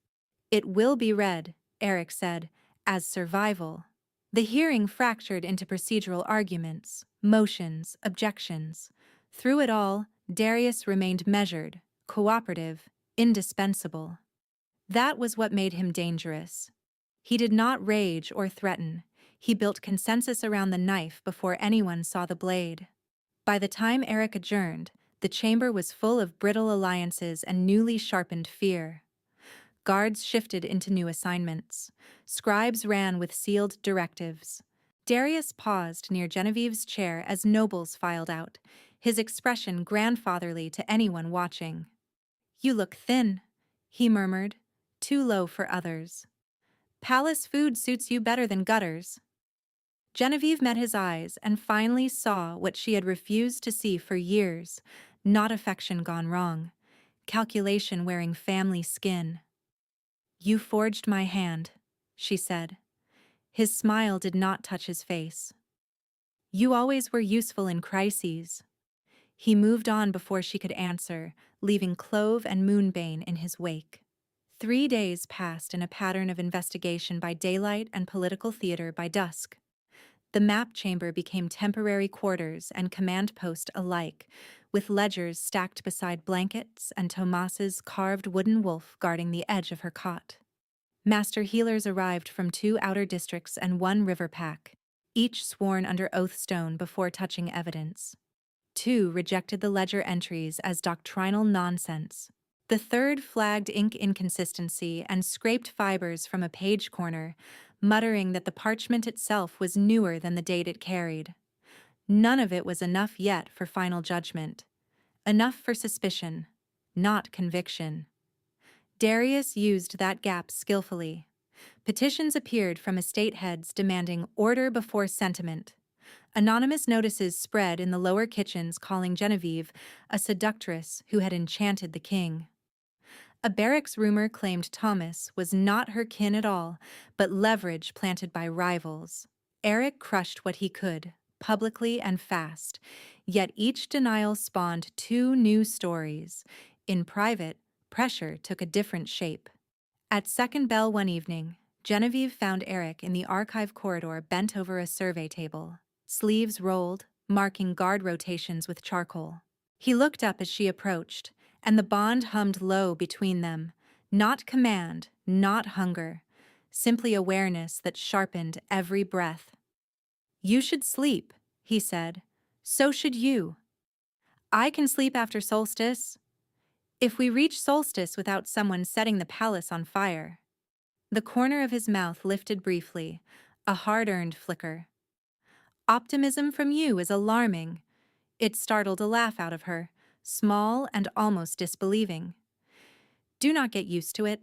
It will be read, Eric said, as survival. The hearing fractured into procedural arguments, motions, objections. Through it all, Darius remained measured, cooperative, indispensable. That was what made him dangerous. He did not rage or threaten. He built consensus around the knife before anyone saw the blade. By the time Eric adjourned, the chamber was full of brittle alliances and newly sharpened fear. Guards shifted into new assignments. Scribes ran with sealed directives. Darius paused near Genevieve's chair as nobles filed out, his expression grandfatherly to anyone watching. You look thin, he murmured, too low for others. Palace food suits you better than gutters. Genevieve met his eyes and finally saw what she had refused to see for years, not affection gone wrong, calculation wearing family skin. You forged my hand, she said. His smile did not touch his face. You always were useful in crises. He moved on before she could answer, leaving Clove and Moonbane in his wake. 3 days passed in a pattern of investigation by daylight and political theater by dusk. The map chamber became temporary quarters and command post alike, with ledgers stacked beside blankets and Tomas's carved wooden wolf guarding the edge of her cot. Master healers arrived from 2 outer districts and 1 river pack, each sworn under oathstone before touching evidence. 2 rejected the ledger entries as doctrinal nonsense. The 3rd flagged ink inconsistency and scraped fibers from a page corner, muttering that the parchment itself was newer than the date it carried. None of it was enough yet for final judgment. Enough for suspicion, not conviction. Darius used that gap skillfully. Petitions appeared from estate heads demanding order before sentiment. Anonymous notices spread in the lower kitchens calling Genevieve a seductress who had enchanted the king. A barracks rumor claimed Thomas was not her kin at all, but leverage planted by rivals. Eric crushed what he could, publicly and fast, yet each denial spawned two new stories. In private, pressure took a different shape. At second bell one evening, Genevieve found Eric in the archive corridor bent over a survey table, sleeves rolled, marking guard rotations with charcoal. He looked up as she approached, and the bond hummed low between them, not command, not hunger, simply awareness that sharpened every breath. "You should sleep," he said. "So should you. I can sleep after solstice. If we reach solstice without someone setting the palace on fire." The corner of his mouth lifted briefly, a hard-earned flicker. "Optimism from you is alarming." It startled a laugh out of her, small and almost disbelieving. "Do not get used to it."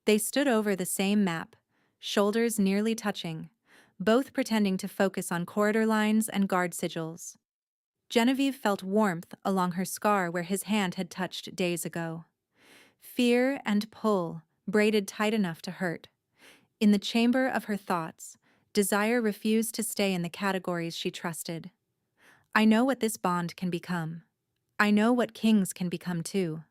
They stood over the same map, shoulders nearly touching, both pretending to focus on corridor lines and guard sigils. Genevieve felt warmth along her scar where his hand had touched days ago. Fear and pull, braided tight enough to hurt. In the chamber of her thoughts, desire refused to stay in the categories she trusted. "I know what this bond can become. I know what kings can become too.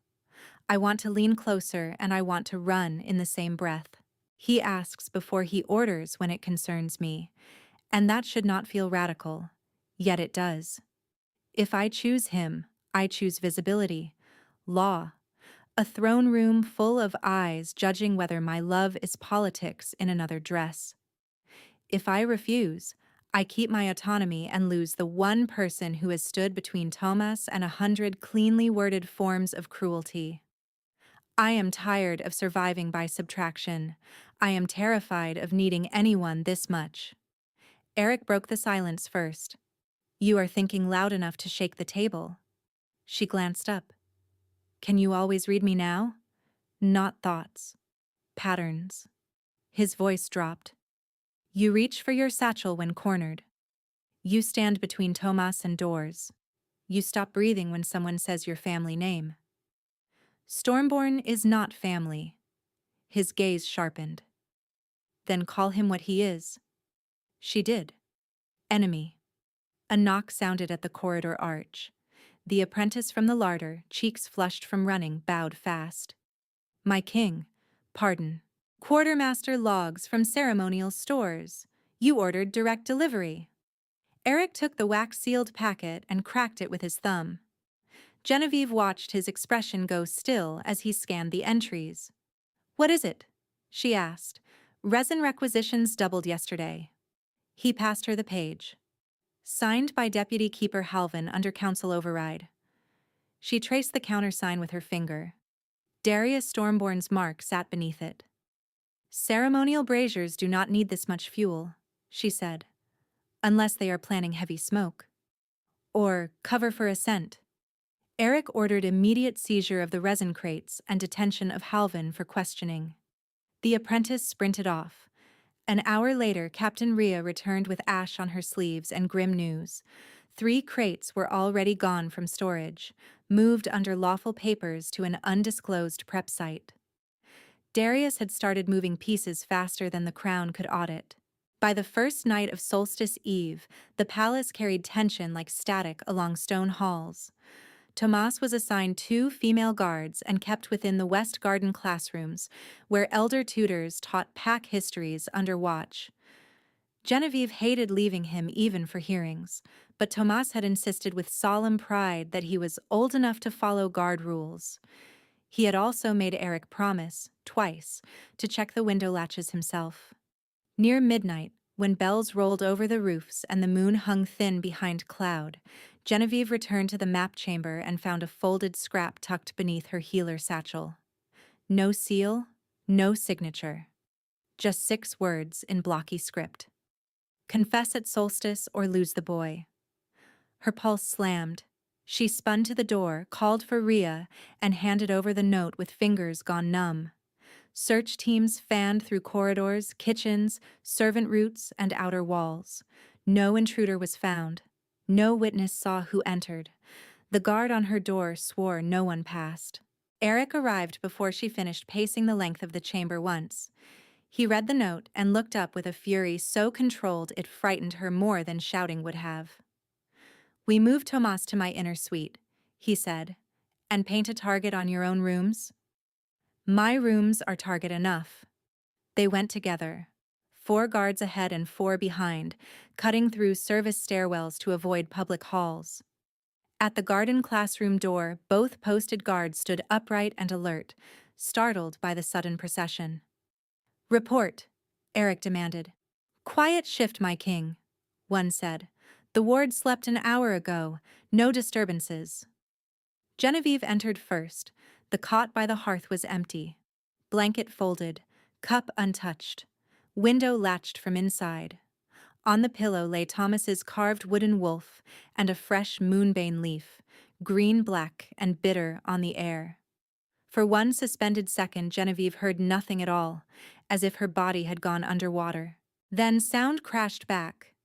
I want to lean closer and I want to run in the same breath." He asks before he orders when it concerns me, and that should not feel radical, yet it does. If I choose him, I choose visibility, law, a throne room full of eyes judging whether my love is politics in another dress. If I refuse, I keep my autonomy and lose the one person who has stood between Thomas and 100 cleanly worded forms of cruelty. I am tired of surviving by subtraction. I am terrified of needing anyone this much. Eric broke the silence first. "You are thinking loud enough to shake the table." She glanced up. "Can you always read me now?" "Not thoughts. Patterns." His voice dropped. "You reach for your satchel when cornered. You stand between Thomas and doors. You stop breathing when someone says your family name. Stormborn is not family." His gaze sharpened. "Then call him what he is." She did. "Enemy." A knock sounded at the corridor arch. The apprentice from the larder, cheeks flushed from running, bowed fast. "My king, pardon. Quartermaster logs from ceremonial stores. You ordered direct delivery." Eric took the wax-sealed packet and cracked it with his thumb. Genevieve watched his expression go still as he scanned the entries. "What is it?" she asked. "Resin requisitions doubled yesterday." He passed her the page. "Signed by Deputy Keeper Halvin under council override." She traced the countersign with her finger. Darius Stormborn's mark sat beneath it. "Ceremonial braziers do not need this much fuel," she said, "unless they are planning heavy smoke. Or cover for ascent." Eric ordered immediate seizure of the resin crates and detention of Halvin for questioning. The apprentice sprinted off. An hour later, Captain Rhea returned with ash on her sleeves and grim news. 3 crates were already gone from storage, moved under lawful papers to an undisclosed prep site. Darius had started moving pieces faster than the crown could audit. By the first night of Solstice Eve, the palace carried tension like static along stone halls. Tomas was assigned 2 female guards and kept within the West Garden classrooms, where elder tutors taught pack histories under watch. Genevieve hated leaving him even for hearings, but Tomas had insisted with solemn pride that he was old enough to follow guard rules. He had also made Eric promise, twice, to check the window latches himself. Near midnight, when bells rolled over the roofs and the moon hung thin behind cloud, Genevieve returned to the map chamber and found a folded scrap tucked beneath her healer satchel. No seal, no signature. Just 6 words in blocky script. "Confess at solstice or lose the boy." Her pulse slammed. She spun to the door, called for Rhea, and handed over the note with fingers gone numb. Search teams fanned through corridors, kitchens, servant routes, and outer walls. No intruder was found. No witness saw who entered. The guard on her door swore no one passed. Eric arrived before she finished pacing the length of the chamber once. He read the note and looked up with a fury so controlled it frightened her more than shouting would have. "We move Tomas to my inner suite," he said, "and paint a target on your own rooms." "My rooms are target enough." They went together, 4 guards ahead and 4 behind, cutting through service stairwells to avoid public halls. At the garden classroom door, both posted guards stood upright and alert, startled by the sudden procession. "Report," Eric demanded. "Quiet shift, my king," one said. "The ward slept an hour ago. No disturbances." Genevieve entered first. The cot by the hearth was empty. Blanket folded, cup untouched. Window latched from inside. On the pillow lay Thomas's carved wooden wolf and a fresh moonbane leaf, green-black and bitter on the air. For one suspended second, Genevieve heard nothing at all, as if her body had gone underwater. Then sound crashed back.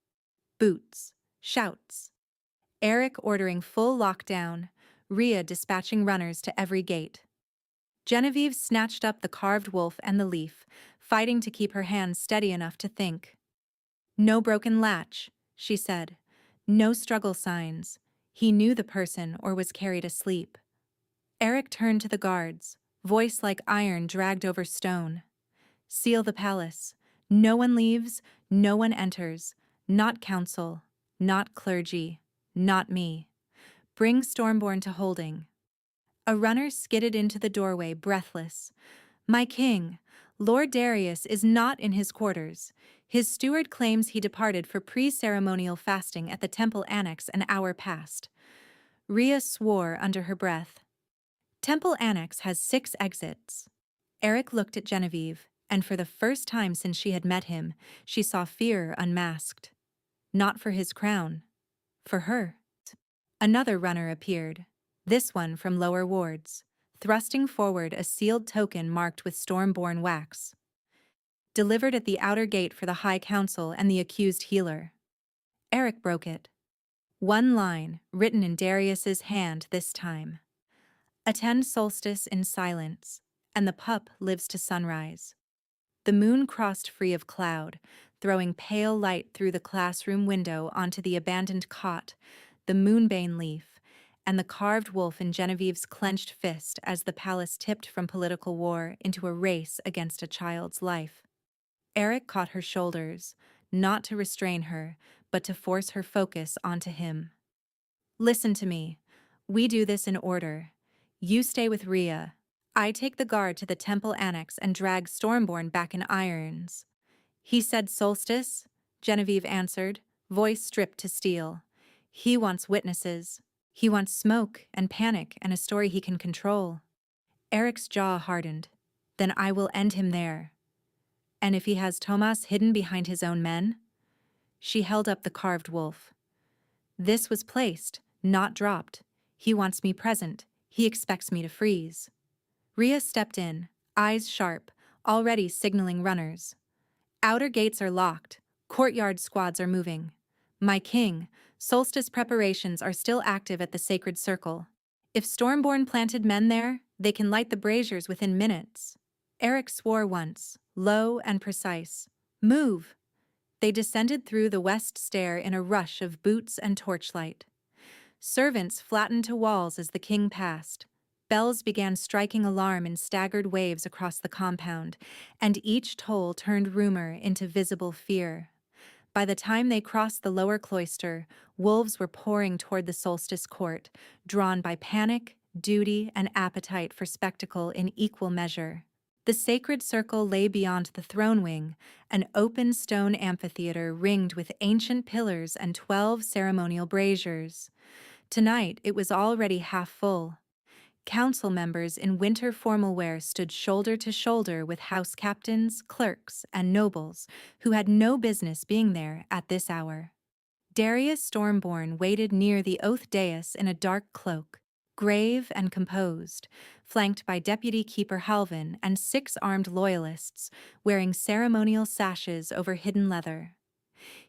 Boots, shouts. Eric ordering full lockdown, Rhea dispatching runners to every gate. Genevieve snatched up the carved wolf and the leaf, fighting to keep her hands steady enough to think. "No broken latch," she said. "No struggle signs. He knew the person or was carried asleep." Eric turned to the guards, voice like iron dragged over stone. "Seal the palace. No one leaves, no one enters. Not council, not clergy, not me. Bring Stormborn to holding." A runner skidded into the doorway, breathless. "My king, Lord Darius is not in his quarters. His steward claims he departed for pre-ceremonial fasting at the temple annex an hour past." Rhea swore under her breath. "Temple annex has 6 exits." Eric looked at Genevieve, and for the first time since she had met him, she saw fear unmasked. Not for his crown. For her. Another runner appeared, this one from lower wards, thrusting forward a sealed token marked with Stormborn wax. "Delivered at the outer gate for the High Council and the accused healer." Eric broke it. One line, written in Darius's hand this time. "Attend solstice in silence, and the pup lives to sunrise." The moon crossed free of cloud, throwing pale light through the classroom window onto the abandoned cot, the moonbane leaf, and the carved wolf in Genevieve's clenched fist as the palace tipped from political war into a race against a child's life. Eric caught her shoulders, not to restrain her, but to force her focus onto him. "Listen to me. We do this in order. You stay with Rhea. I take the guard to the temple annex and drag Stormborn back in irons." "He said solstice," Genevieve answered, voice stripped to steel. "He wants witnesses. He wants smoke and panic and a story he can control." Eric's jaw hardened. "Then I will end him there." "And if he has Tomas hidden behind his own men?" She held up the carved wolf. "This was placed, not dropped. He wants me present. He expects me to freeze." Rhea stepped in, eyes sharp, already signaling runners. "Outer gates are locked. Courtyard squads are moving. My king, solstice preparations are still active at the sacred circle. If Stormborn planted men there, they can light the braziers within minutes." Eric swore once, low and precise. "Move!" They descended through the west stair in a rush of boots and torchlight. Servants flattened to walls as the king passed. Bells began striking alarm in staggered waves across the compound, and each toll turned rumor into visible fear. By the time they crossed the lower cloister, wolves were pouring toward the solstice court, drawn by panic, duty, and appetite for spectacle in equal measure. The sacred circle lay beyond the throne wing, an open stone amphitheater ringed with ancient pillars and 12 ceremonial braziers. Tonight it was already half full. Council members in winter formal wear stood shoulder to shoulder with house captains, clerks, and nobles who had no business being there at this hour. Darius Stormborn waited near the oath dais in a dark cloak, grave and composed, flanked by Deputy Keeper Halvin and 6 armed loyalists wearing ceremonial sashes over hidden leather.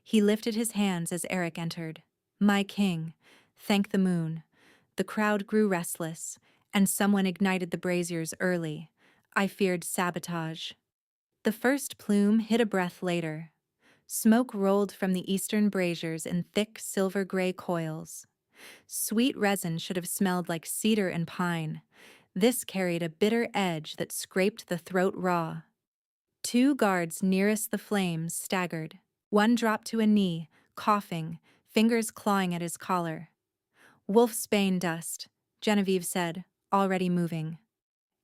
He lifted his hands as Eric entered. "My king, thank the moon." The crowd grew restless. and someone ignited the braziers early. I feared sabotage. The first plume hit a breath later. Smoke rolled from the eastern braziers in thick silver-gray coils. Sweet resin should have smelled like cedar and pine. This carried a bitter edge that scraped the throat raw. Two guards nearest the flames staggered. One dropped to a knee, coughing, fingers clawing at his collar. Wolfsbane dust, Genevieve said, already moving.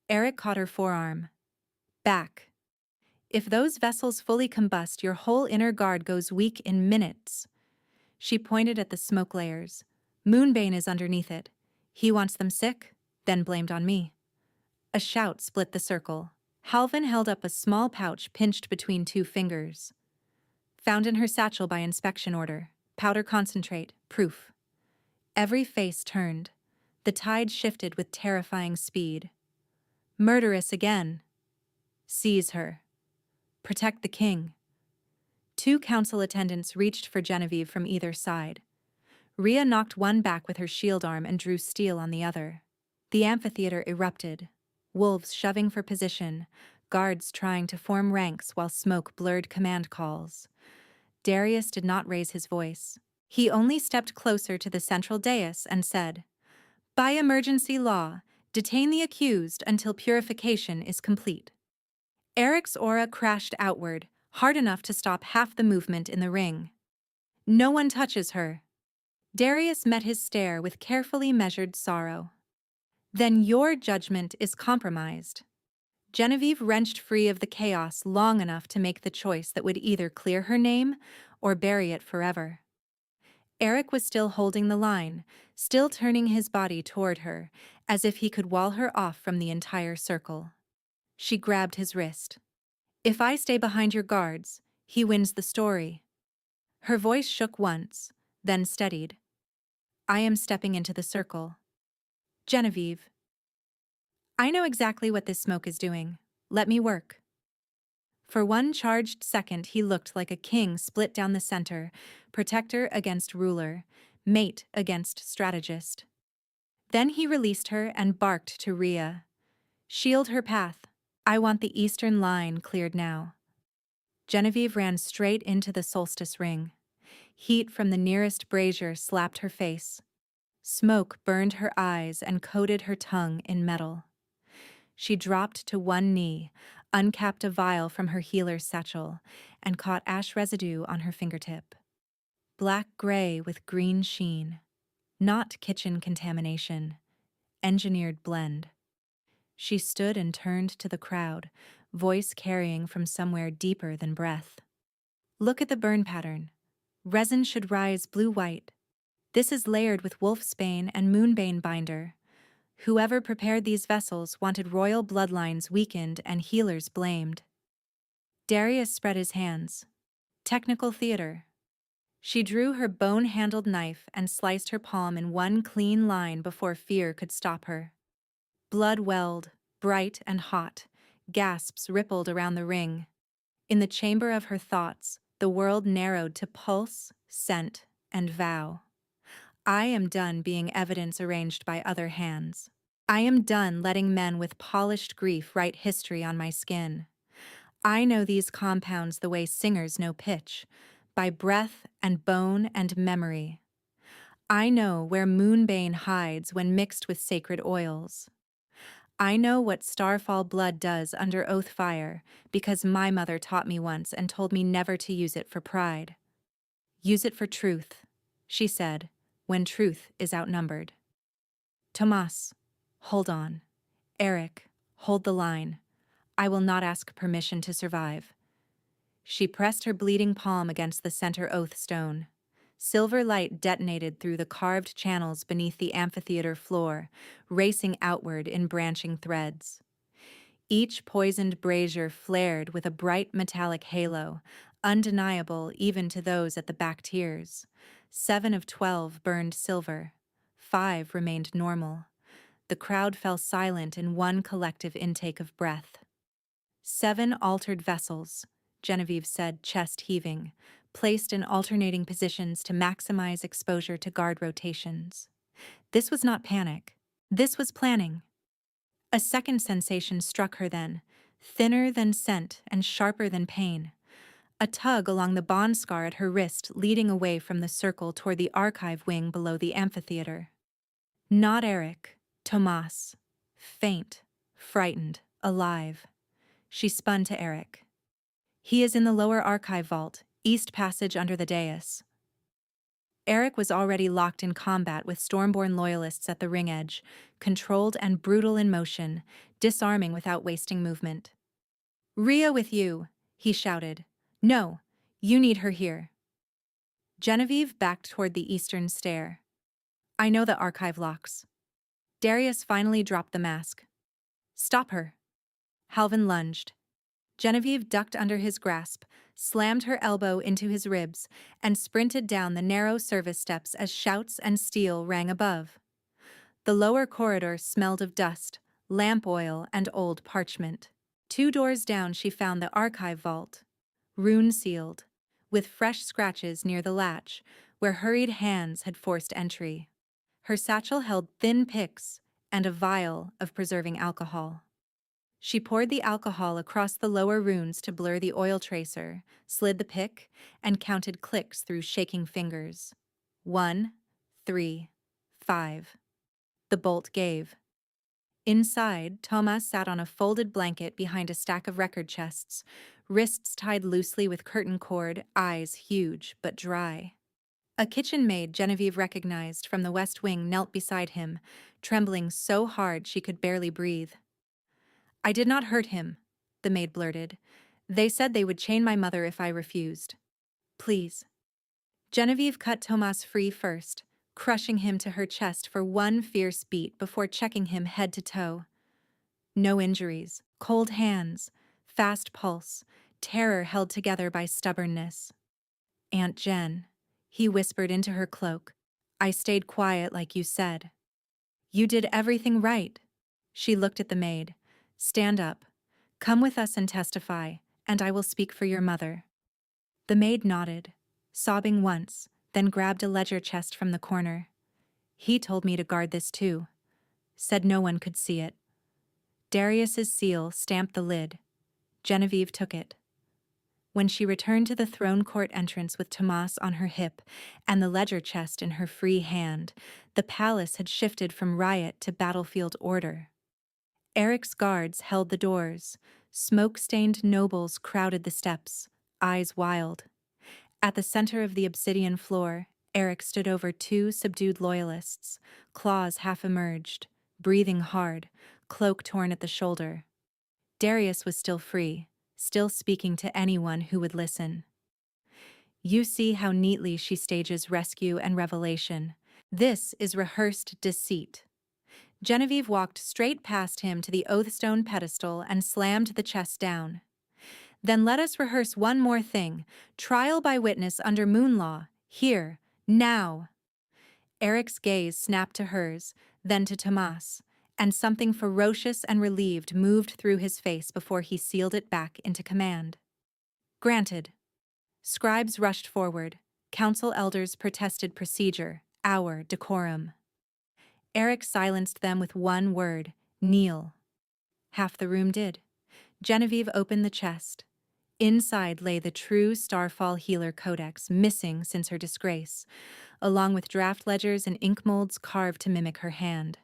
Eric caught her forearm. Back. If those vessels fully combust, your whole inner guard goes weak in minutes. She pointed at the smoke layers. Moonbane is underneath it. He wants them sick, then blamed on me. A shout split the circle. Halvin held up a small pouch pinched between two fingers. Found in her satchel by inspection order. Powder concentrate, proof. Every face turned. The tide shifted with terrifying speed. Murderous again. Seize her. Protect the king. Two council attendants reached for Genevieve from either side. Rhea knocked one back with her shield arm and drew steel on the other. The amphitheater erupted. Wolves shoving for position, guards trying to form ranks while smoke blurred command calls. Darius did not raise his voice. He only stepped closer to the central dais and said, "By emergency law, detain the accused until purification is complete." Eric's aura crashed outward, hard enough to stop half the movement in the ring. No one touches her. Darius met his stare with carefully measured sorrow. Then your judgment is compromised. Genevieve wrenched free of the chaos long enough to make the choice that would either clear her name or bury it forever. Eric was still holding the line, still turning his body toward her, as if he could wall her off from the entire circle. She grabbed his wrist. "If I stay behind your guards, he wins the story." Her voice shook once, then steadied. "I am stepping into the circle. Genevieve. I know exactly what this smoke is doing. Let me work." For one charged second, he looked like a king split down the center, protector against ruler, mate against strategist. Then he released her and barked to Rhea. "Shield her path. I want the eastern line cleared now." Genevieve ran straight into the solstice ring. Heat from the nearest brazier slapped her face. Smoke burned her eyes and coated her tongue in metal. She dropped to one knee, uncapped a vial from her healer's satchel, and caught ash residue on her fingertip. Black-gray with green sheen. Not kitchen contamination. Engineered blend. She stood and turned to the crowd, voice carrying from somewhere deeper than breath. "Look at the burn pattern. Resin should rise blue-white. This is layered with wolfsbane and moonbane binder. Whoever prepared these vessels wanted royal bloodlines weakened and healers blamed." Darius spread his hands. "Technical theater." She drew her bone-handled knife and sliced her palm in one clean line before fear could stop her. Blood welled, bright and hot. Gasps rippled around the ring. In the chamber of her thoughts, the world narrowed to pulse, scent, and vow. I am done being evidence arranged by other hands. I am done letting men with polished grief write history on my skin. I know these compounds the way singers know pitch, by breath and bone and memory. I know where moonbane hides when mixed with sacred oils. I know what starfall blood does under oath fire because my mother taught me once and told me never to use it for pride. Use it for truth, she said, when truth is outnumbered. Tomas, hold on. Eric, hold the line. I will not ask permission to survive. She pressed her bleeding palm against the center oath stone. Silver light detonated through the carved channels beneath the amphitheater floor, racing outward in branching threads. Each poisoned brazier flared with a bright metallic halo, undeniable even to those at the back tiers. 7 of 12 burned silver. 5 remained normal. The crowd fell silent in one collective intake of breath. 7 altered vessels, Genevieve said, chest heaving, placed in alternating positions to maximize exposure to guard rotations. This was not panic. This was planning. A second sensation struck her then, thinner than scent and sharper than pain. A tug along the bond scar at her wrist leading away from the circle toward the archive wing below the amphitheater. Not Eric, Tomas. Faint, frightened, alive. She spun to Eric. He is in the lower archive vault, east passage under the dais. Eric was already locked in combat with Stormborn loyalists at the ring edge, controlled and brutal in motion, disarming without wasting movement. "Rhea with you," he shouted. "No, you need her here." Genevieve backed toward the eastern stair. "I know the archive locks." Darius finally dropped the mask. "Stop her." Halvin lunged. Genevieve ducked under his grasp, slammed her elbow into his ribs, and sprinted down the narrow service steps as shouts and steel rang above. The lower corridor smelled of dust, lamp oil, and old parchment. 2 doors down she found the archive vault, rune-sealed, with fresh scratches near the latch, where hurried hands had forced entry. Her satchel held thin picks and a vial of preserving alcohol. She poured the alcohol across the lower runes to blur the oil tracer, slid the pick, and counted clicks through shaking fingers. 1, 3, 5. The bolt gave. Inside, Tomas sat on a folded blanket behind a stack of record chests, wrists tied loosely with curtain cord, eyes huge but dry. A kitchen maid Genevieve recognized from the West Wing knelt beside him, trembling so hard she could barely breathe. "I did not hurt him," the maid blurted. "They said they would chain my mother if I refused. Please." Genevieve cut Tomas free first, crushing him to her chest for one fierce beat before checking him head to toe. No injuries, cold hands, fast pulse, terror held together by stubbornness. "Aunt Jen," he whispered into her cloak, "I stayed quiet like you said." "You did everything right." She looked at the maid. "Stand up. Come with us and testify, and I will speak for your mother." The maid nodded, sobbing once, then grabbed a ledger chest from the corner. "He told me to guard this too. Said no one could see it." Darius's seal stamped the lid. Genevieve took it. When she returned to the throne court entrance with Tomas on her hip and the ledger chest in her free hand, the palace had shifted from riot to battlefield order. Eric's guards held the doors. Smoke-stained nobles crowded the steps, eyes wild. At the center of the obsidian floor, Eric stood over 2 subdued loyalists, claws half emerged, breathing hard, cloak torn at the shoulder. Darius was still free, still speaking to anyone who would listen. You see how neatly she stages rescue and revelation. This is rehearsed deceit. Genevieve walked straight past him to the Oathstone pedestal and slammed the chest down. "Then let us rehearse one more thing. Trial by witness under moon law. Here. Now." Eric's gaze snapped to hers, then to Tomas, and something ferocious and relieved moved through his face before he sealed it back into command. "Granted." Scribes rushed forward. Council elders protested procedure, our decorum. Eric silenced them with one word: kneel. Half the room did. Genevieve opened the chest. Inside lay the true Starfall Healer Codex, missing since her disgrace, along with draft ledgers and ink molds carved to mimic her hand.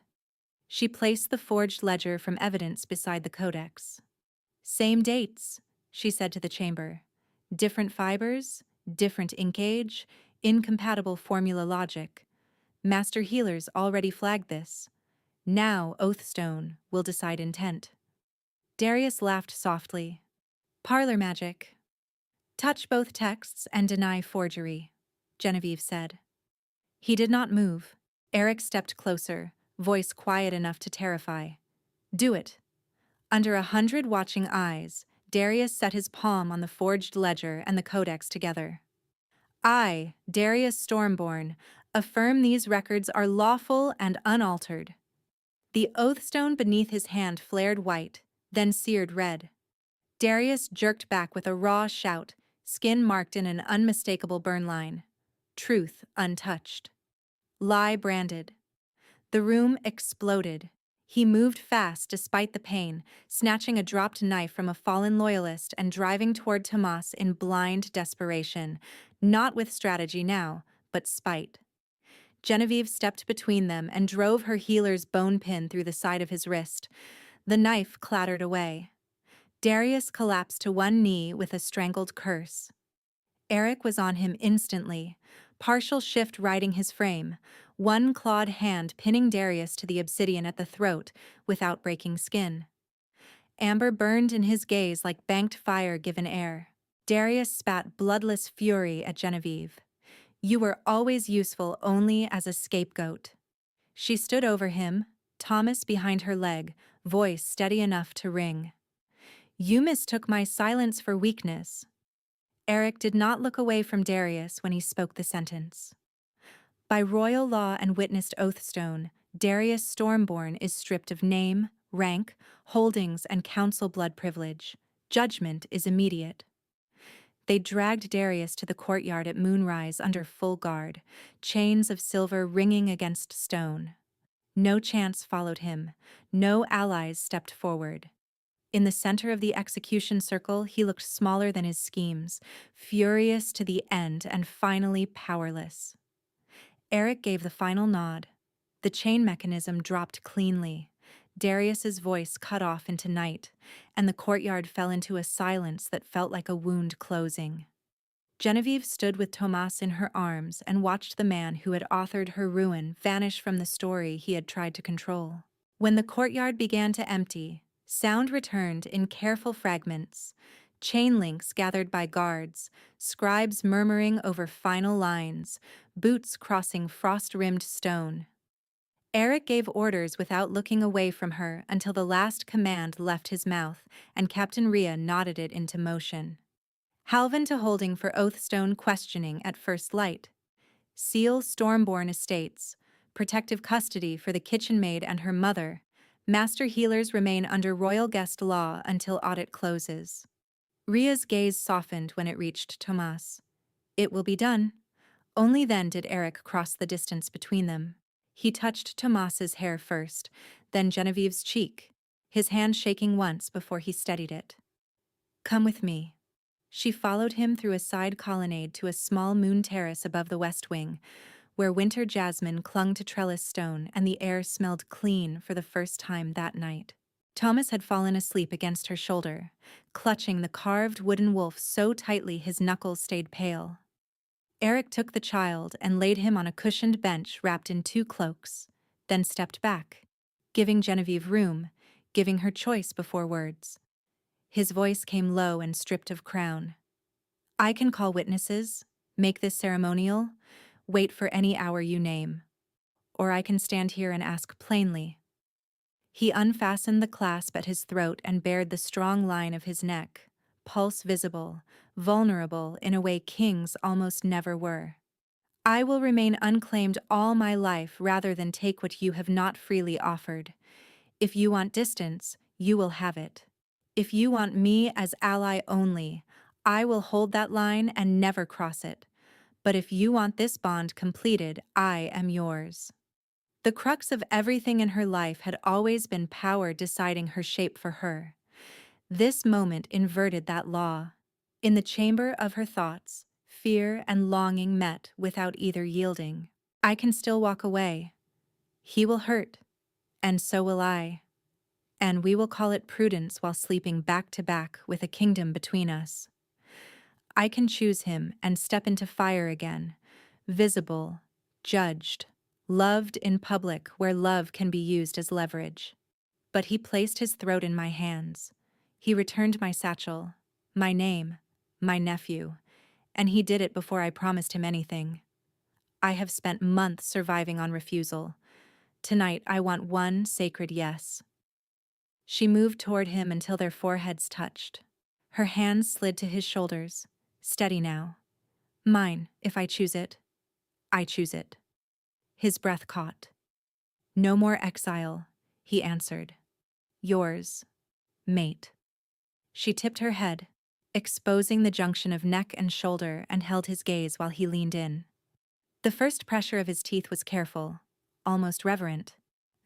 She placed the forged ledger from evidence beside the codex. "Same dates," she said to the chamber. "Different fibers, different ink age, incompatible formula logic. Master Healers already flagged this. Now Oathstone will decide intent." Darius laughed softly. "Parlor magic." "Touch both texts and deny forgery," Genevieve said. He did not move. Eric stepped closer, voice quiet enough to terrify. "Do it." Under 100 watching eyes, Darius set his palm on the forged ledger and the codex together. "I, Darius Stormborn, affirm these records are lawful and unaltered." The oathstone beneath his hand flared white, then seared red. Darius jerked back with a raw shout, skin marked in an unmistakable burn line. Truth untouched. Lie branded. The room exploded. He moved fast despite the pain, snatching a dropped knife from a fallen loyalist and driving toward Tomas in blind desperation, not with strategy now, but spite. Genevieve stepped between them and drove her healer's bone pin through the side of his wrist. The knife clattered away. Darius collapsed to one knee with a strangled curse. Eric was on him instantly, partial shift riding his frame, one clawed hand pinning Darius to the obsidian at the throat without breaking skin. Amber burned in his gaze like banked fire given air. Darius spat bloodless fury at Genevieve. You were always useful only as a scapegoat. She stood over him, Thomas behind her leg, voice steady enough to ring. You mistook my silence for weakness. Eric did not look away from Darius when he spoke the sentence. By royal law and witnessed oathstone, Darius Stormborn is stripped of name, rank, holdings, and council blood privilege. Judgment is immediate. They dragged Darius to the courtyard at moonrise under full guard, chains of silver ringing against stone. No chance followed him, no allies stepped forward. In the center of the execution circle, he looked smaller than his schemes, furious to the end and finally powerless. Eric gave the final nod. The chain mechanism dropped cleanly. Darius's voice cut off into night, and the courtyard fell into a silence that felt like a wound closing. Genevieve stood with Tomas in her arms and watched the man who had authored her ruin vanish from the story he had tried to control. When the courtyard began to empty, sound returned in careful fragments, chain links gathered by guards, scribes murmuring over final lines, boots crossing frost-rimmed stone. Eric gave orders without looking away from her until the last command left his mouth and Captain Rhea nodded it into motion. Halvin to holding for Oathstone questioning at first light. Seal Stormborn Estates. Protective custody for the kitchen maid and her mother. Master healers remain under royal guest law until audit closes. Rhea's gaze softened when it reached Tomas. It will be done. Only then did Eric cross the distance between them. He touched Tomas's hair first, then Genevieve's cheek, his hand shaking once before he steadied it. Come with me. She followed him through a side colonnade to a small moon terrace above the west wing, where winter jasmine clung to trellis stone and the air smelled clean for the first time that night. Thomas had fallen asleep against her shoulder, clutching the carved wooden wolf so tightly his knuckles stayed pale. Eric took the child and laid him on a cushioned bench wrapped in 2 cloaks, then stepped back, giving Genevieve room, giving her choice before words. His voice came low and stripped of crown. I can call witnesses, make this ceremonial, wait for any hour you name. Or I can stand here and ask plainly. He unfastened the clasp at his throat and bared the strong line of his neck, pulse visible, vulnerable in a way kings almost never were. I will remain unclaimed all my life rather than take what you have not freely offered. If you want distance, you will have it. If you want me as ally only, I will hold that line and never cross it. But if you want this bond completed, I am yours. The crux of everything in her life had always been power deciding her shape for her. This moment inverted that law. In the chamber of her thoughts, fear and longing met without either yielding. I can still walk away. He will hurt, and so will I. And we will call it prudence while sleeping back to back with a kingdom between us. I can choose him and step into fire again, visible, judged, loved in public where love can be used as leverage. But he placed his throat in my hands. He returned my satchel, my name, my nephew, and he did it before I promised him anything. I have spent months surviving on refusal. Tonight I want one sacred yes. She moved toward him until their foreheads touched. Her hands slid to his shoulders. Steady now. Mine, if I choose it. I choose it. His breath caught. No more exile, he answered. Yours, mate. She tipped her head, exposing the junction of neck and shoulder, and held his gaze while he leaned in. The first pressure of his teeth was careful, almost reverent.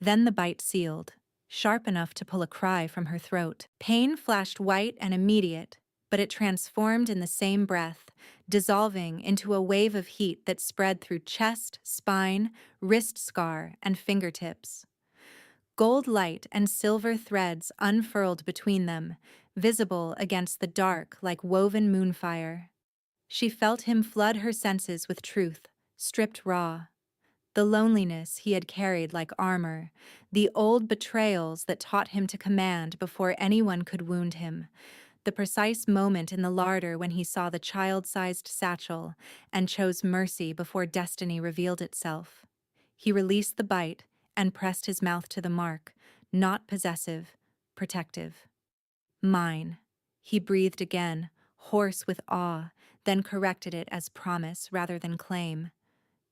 Then the bite sealed, sharp enough to pull a cry from her throat. Pain flashed white and immediate, but it transformed in the same breath, dissolving into a wave of heat that spread through chest, spine, wrist scar, and fingertips. Gold light and silver threads unfurled between them, visible against the dark like woven moonfire. She felt him flood her senses with truth, stripped raw. The loneliness he had carried like armor, the old betrayals that taught him to command before anyone could wound him, the precise moment in the larder when he saw the child-sized satchel and chose mercy before destiny revealed itself. He released the bite and pressed his mouth to the mark, not possessive, protective. Mine, he breathed again, hoarse with awe, then corrected it as promise rather than claim.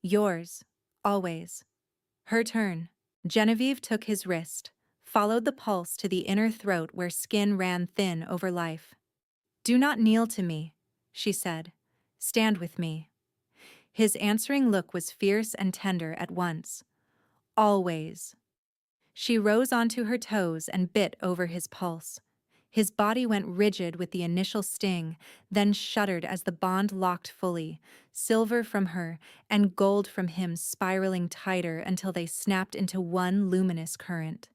Yours, always. Her turn. Genevieve took his wrist, followed the pulse to the inner throat where skin ran thin over life. Do not kneel to me, she said. Stand with me. His answering look was fierce and tender at once. Always. She rose onto her toes and bit over his pulse. His body went rigid with the initial sting, then shuddered as the bond locked fully, silver from her and gold from him spiraling tighter until they snapped into one luminous current.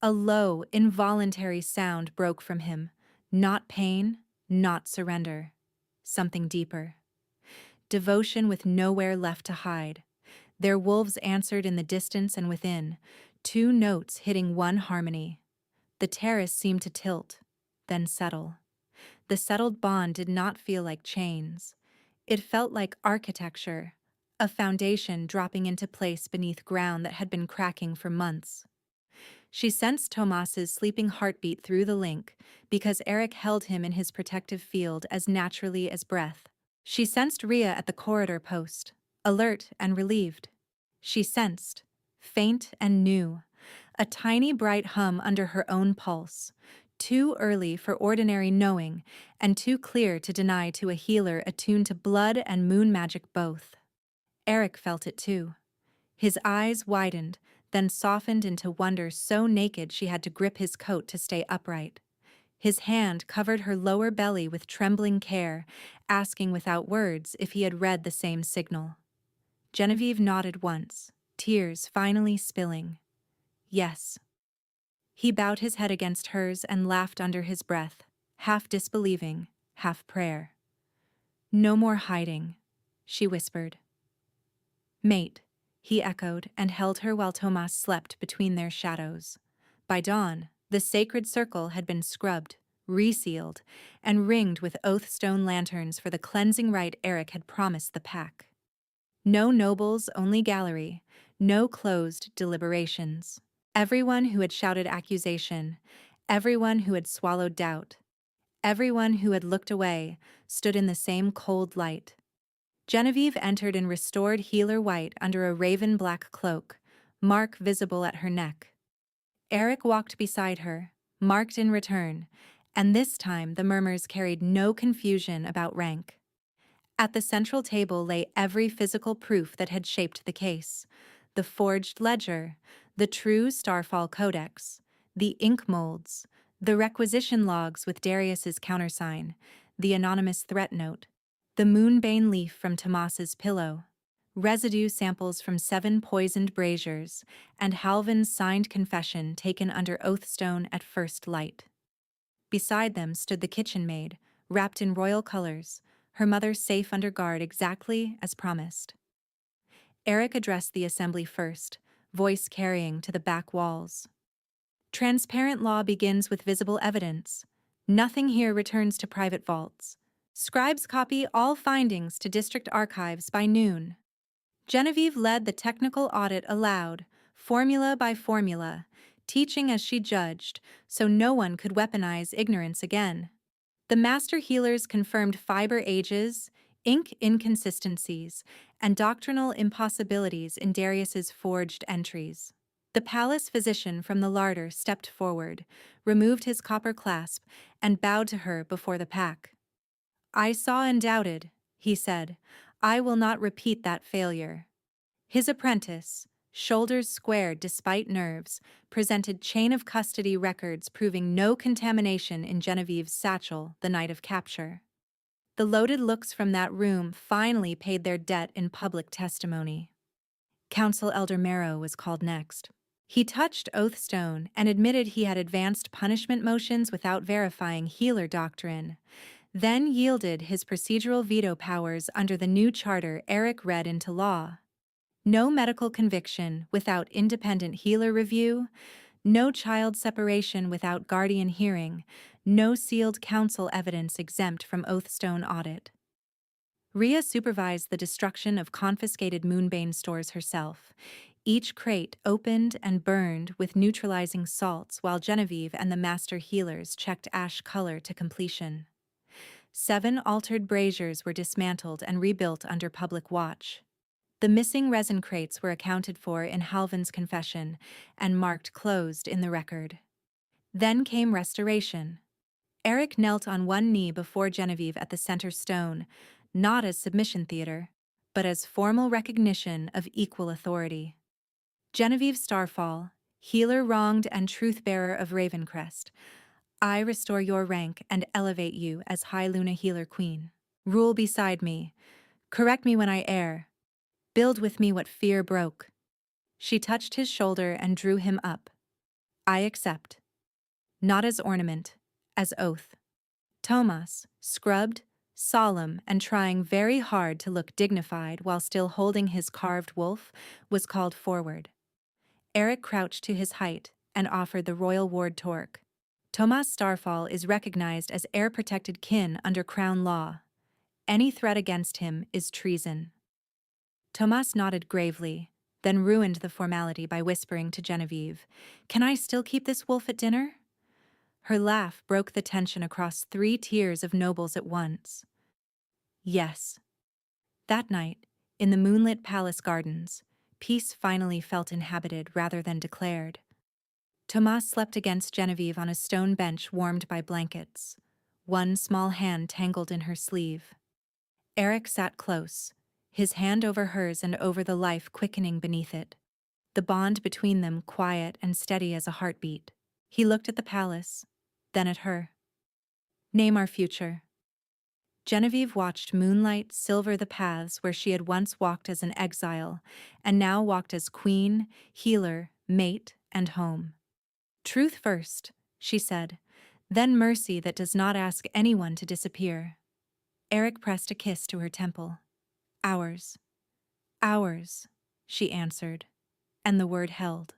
A low, involuntary sound broke from him. Not pain, not surrender. Something deeper. Devotion with nowhere left to hide. Their wolves answered in the distance and within, two notes hitting one harmony. The terrace seemed to tilt, then settle. The settled bond did not feel like chains. It felt like architecture, a foundation dropping into place beneath ground that had been cracking for months. She sensed Tomas's sleeping heartbeat through the link because Eric held him in his protective field as naturally as breath. She sensed Rhea at the corridor post, alert and relieved. She sensed, faint and new, a tiny bright hum under her own pulse, too early for ordinary knowing and too clear to deny to a healer attuned to blood and moon magic both. Eric felt it too. His eyes widened, then softened into wonder so naked she had to grip his coat to stay upright. His hand covered her lower belly with trembling care, asking without words if he had read the same signal. Genevieve nodded once, tears finally spilling. Yes. He bowed his head against hers and laughed under his breath, half disbelieving, half prayer. No more hiding, she whispered. Mate, he echoed and held her while Tomas slept between their shadows. By dawn, the sacred circle had been scrubbed, resealed, and ringed with oathstone lanterns for the cleansing rite Eric had promised the pack. No nobles, only gallery, no closed deliberations. Everyone who had shouted accusation, everyone who had swallowed doubt, everyone who had looked away, stood in the same cold light. Genevieve entered in restored healer white under a raven black cloak, mark visible at her neck. Eric walked beside her, marked in return, and this time the murmurs carried no confusion about rank. At the central table lay every physical proof that had shaped the case: the forged ledger, the true Starfall Codex, the ink molds, the requisition logs with Darius's countersign, the anonymous threat note, the moonbane leaf from Tomas's pillow, residue samples from 7 poisoned braziers, and Halvin's signed confession taken under oathstone at first light. Beside them stood the kitchen maid, wrapped in royal colors, her mother safe under guard exactly as promised. Eric addressed the assembly first, voice carrying to the back walls. Transparent law begins with visible evidence. Nothing here returns to private vaults. Scribes copy all findings to district archives by noon. Genevieve led the technical audit aloud, formula by formula, teaching as she judged, so no one could weaponize ignorance again. The master healers confirmed fiber ages, ink inconsistencies, and doctrinal impossibilities in Darius's forged entries. The palace physician from the larder stepped forward, removed his copper clasp, and bowed to her before the pack. I saw and doubted, he said. I will not repeat that failure. His apprentice, shoulders squared despite nerves, presented chain of custody records proving no contamination in Genevieve's satchel the night of capture. The loaded looks from that room finally paid their debt in public testimony. Counsel Elder Marrow was called next. He touched Oathstone and admitted he had advanced punishment motions without verifying healer doctrine, then yielded his procedural veto powers under the new charter Eric read into law. No medical conviction without independent healer review, no child separation without guardian hearing, no sealed counsel evidence exempt from Oathstone audit. Rhea supervised the destruction of confiscated Moonbane stores herself, each crate opened and burned with neutralizing salts while Genevieve and the master healers checked ash color to completion. 7 altered braziers were dismantled and rebuilt under public watch. The missing resin crates were accounted for in Halvin's confession and marked closed in the record. Then came restoration. Eric knelt on one knee before Genevieve at the center stone, not as submission theater, but as formal recognition of equal authority. Genevieve Starfall, healer wronged and truth-bearer of Ravencrest, I restore your rank and elevate you as High Luna Healer Queen. Rule beside me. Correct me when I err. Build with me what fear broke. She touched his shoulder and drew him up. I accept. Not as ornament, as oath. Tomas, scrubbed, solemn, and trying very hard to look dignified while still holding his carved wolf, was called forward. Eric crouched to his height and offered the royal ward torque. Tomas Starfall is recognized as heir-protected kin under Crown law. Any threat against him is treason. Tomas nodded gravely, then ruined the formality by whispering to Genevieve, "Can I still keep this wolf at dinner?" Her laugh broke the tension across 3 tiers of nobles at once. Yes. That night, in the moonlit palace gardens, peace finally felt inhabited rather than declared. Tomas slept against Genevieve on a stone bench warmed by blankets, one small hand tangled in her sleeve. Eric sat close, his hand over hers and over the life quickening beneath it, the bond between them quiet and steady as a heartbeat. He looked at the palace, then at her. Name our future. Genevieve watched moonlight silver the paths where she had once walked as an exile, and now walked as queen, healer, mate, and home. Truth first, she said, then mercy that does not ask anyone to disappear. Eric pressed a kiss to her temple. Ours. Ours, she answered, and the word held.